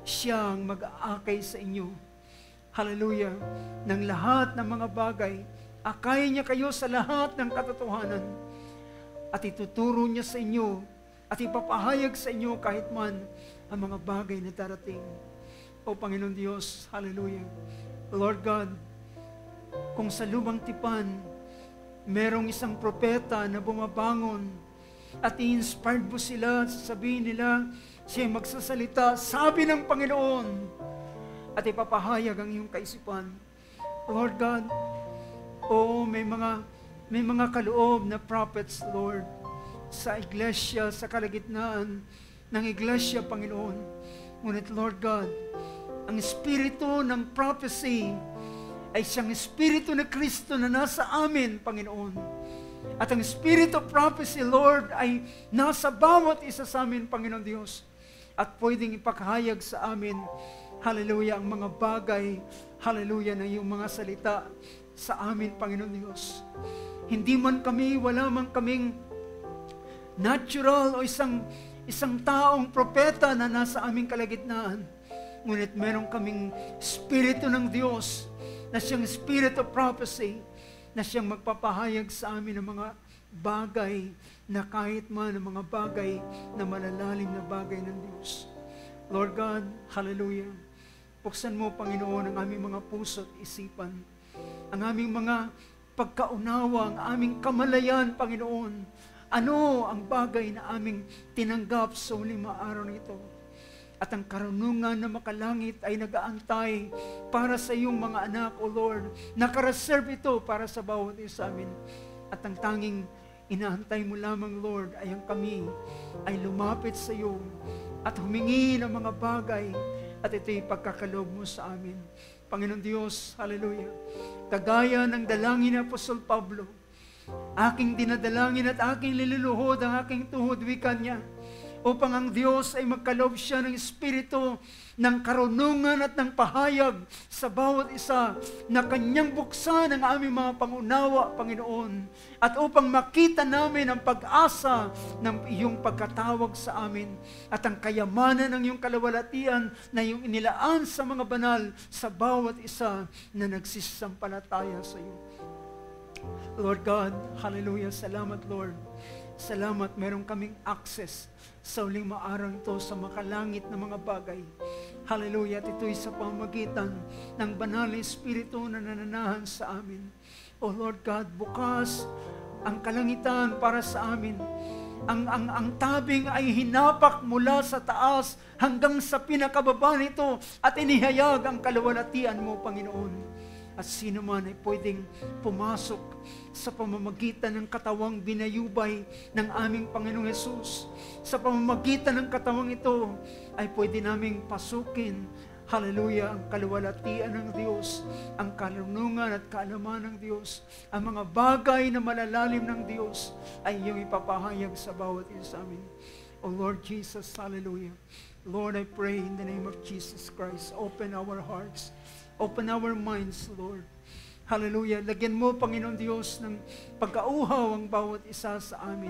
siya ang mag-aakay sa inyo, hallelujah, ng lahat ng mga bagay. Akay niya kayo sa lahat ng katotohanan at ituturo niya sa inyo at ipapahayag sa inyo kahit man ang mga bagay na darating. O Panginoon Diyos, hallelujah. Lord God, kung sa lumang tipan, merong isang propeta na bumabangon at i-inspired mo sila, sasabihin nila, siya magsasalita, sabi ng Panginoon, at ipapahayag ang iyong kaisipan. Lord God, may mga kaloob na prophets, Lord, sa iglesia, sa kalagitnaan ng iglesia, Panginoon. Ngunit, Lord God, ang espiritu ng prophecy ay siyang espiritu na Kristo na nasa amin, Panginoon. At ang spirit of prophecy, Lord, ay nasa bawat isa sa amin, Panginoon Diyos. At pwedeng ipakahayag sa amin, hallelujah, ang mga bagay, hallelujah, na yung mga salita sa amin, Panginoon Diyos. Hindi man kami, wala man kaming natural o isang taong propeta na nasa aming kalagitnaan. Ngunit meron kaming Espiritu ng Diyos na siyang Spirit of Prophecy, na siyang magpapahayag sa amin ng mga bagay na kahit man ang mga bagay na malalalim na bagay ng Diyos. Lord God, hallelujah. Buksan mo, Panginoon, ang aming mga puso at isipan, ang aming mga pagkaunawa, ang aming kamalayan, Panginoon. Ano ang bagay na aming tinanggap sa huling araw na ito? At ang karunungan na makalangit ay nag-aantay para sa iyong mga anak, O Lord. Nakareserve ito para sa bawat isa amin. At ang tanging inaantay mo lamang, Lord, ay ang kami ay lumapit sa iyo at humingi ng mga bagay. At ito'y pagkakaloob mo sa amin. Panginoon Diyos, hallelujah. Kagaya ng dalangin ni Apostol Pablo, aking dinadalangin at aking niluluhod ang aking tuhod, wika niya, upang ang Diyos ay magkaloob siya ng Espiritu ng karunungan at ng pahayag sa bawat isa na kanyang buksan ang aming mga pangunawa, Panginoon, at upang makita namin ang pag-asa ng iyong pagkatawag sa amin at ang kayamanan ng iyong kalawalatian na iyong inilaan sa mga banal sa bawat isa na nagsisampalataya sa iyo. Lord God, hallelujah, salamat Lord. Salamat, meron kaming access sa uling maarang to sa makalangit na mga bagay. Hallelujah, at ito'y sa pamamagitan ng banal na Espiritu na nananahan sa amin. O Lord God, bukas ang kalangitan para sa amin. Ang tabing ay hinapak mula sa taas hanggang sa pinakababa nito at inihayag ang kalawalatian mo, Panginoon. At sino man ay pwedeng pumasok sa pamamagitan ng katawang binayubay ng aming Panginoong Hesus. Sa pamamagitan ng katawang ito ay pwede naming pasukin, hallelujah, ang kaluwalhatian ng Diyos, ang karunungan at kaalaman ng Diyos, ang mga bagay na malalalim ng Diyos ay iyong ipapahayag sa bawat isa sa amin. O Lord Jesus, hallelujah. Lord, I pray in the name of Jesus Christ, open our hearts, open our minds, Lord. Hallelujah. Lagyan mo, Panginoon Diyos, ng pagkauhaw ang bawat isa sa amin.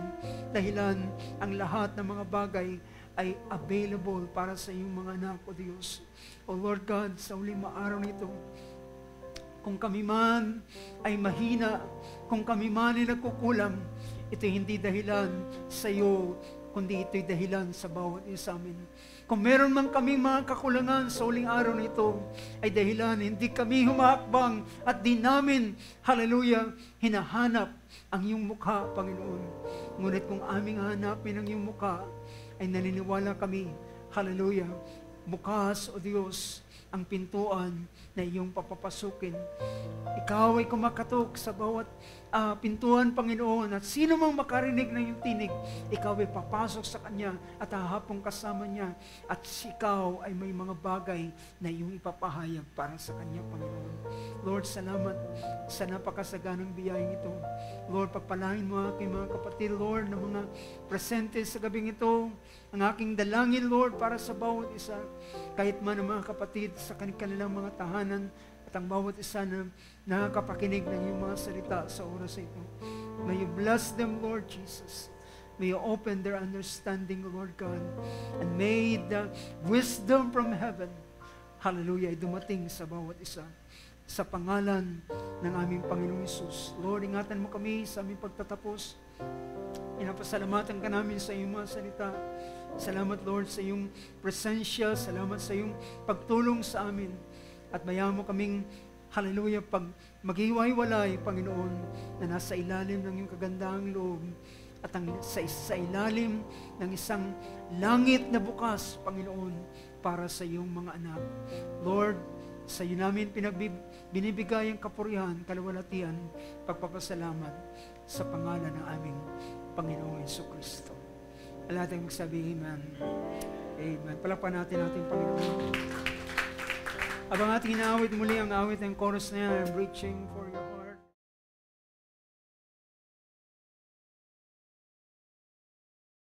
Dahilan ang lahat ng mga bagay ay available para sa iyong mga anak, O Diyos. O Lord God, sa uling maaraw nito, kung kami man ay mahina, kung kami man ay nagkukulang, ito hindi dahilan sa iyo, kundi ito'y dahilan sa bawat isa sa amin. Kung meron man kaming mga kakulangan sa uling araw na ito, ay dahilan hindi kami humahakbang at di namin, hallelujah, hinahanap ang iyong mukha, Panginoon. Ngunit kung aming hanapin ang iyong mukha, ay naniniwala kami, hallelujah, bukas, O Diyos, ang pintuan na iyong papapasukin. Ikaw ay kumakatok sa bawat pintuan, Panginoon, at sino mang makarinig ng iyong tinig, ikaw ay papasok sa kanya at hahapong kasama niya, at ikaw ay may mga bagay na iyong ipapahayag para sa kanya, Panginoon. Lord, salamat sa napakasaganang biyayang ito. Lord, pagpalain mo aking mga kapatid, Lord, na mga presente sa gabing ito, ang aking dalangin, Lord, para sa bawat isa, kahit man ang mga kapatid sa kanilang mga tahanan, at ang bawat isa na nakakapakinig ng iyong mga salita sa oras ito. May you bless them, Lord Jesus. May you open their understanding, Lord God. And may the wisdom from heaven, hallelujah, ay dumating sa bawat isa. Sa pangalan ng aming Panginoong Hesus. Lord, ingatan mo kami sa aming pagtatapos. Inapasalamatan ka namin sa iyong mga salita. Salamat, Lord, sa iyong presensya. Salamat sa iyong pagtulong sa amin. At bayan mo kaming, hallelujah, pag maghiwa-hiwalay, Panginoon, na nasa ilalim ng iyong kagandahang loob at sa ilalim ng isang langit na bukas, Panginoon, para sa iyong mga anak. Lord, sa iyo namin binibigay ang kapurihan, kalawalatian, pagpapasalamat sa pangalan ng aming Panginoong Jesucristo. Lahat ay magsabi, Amen. Amen. Palakpan natin ating Panginoon. Abang ating inaawit muli ang awit ng chorus na yan, I'm reaching for your heart.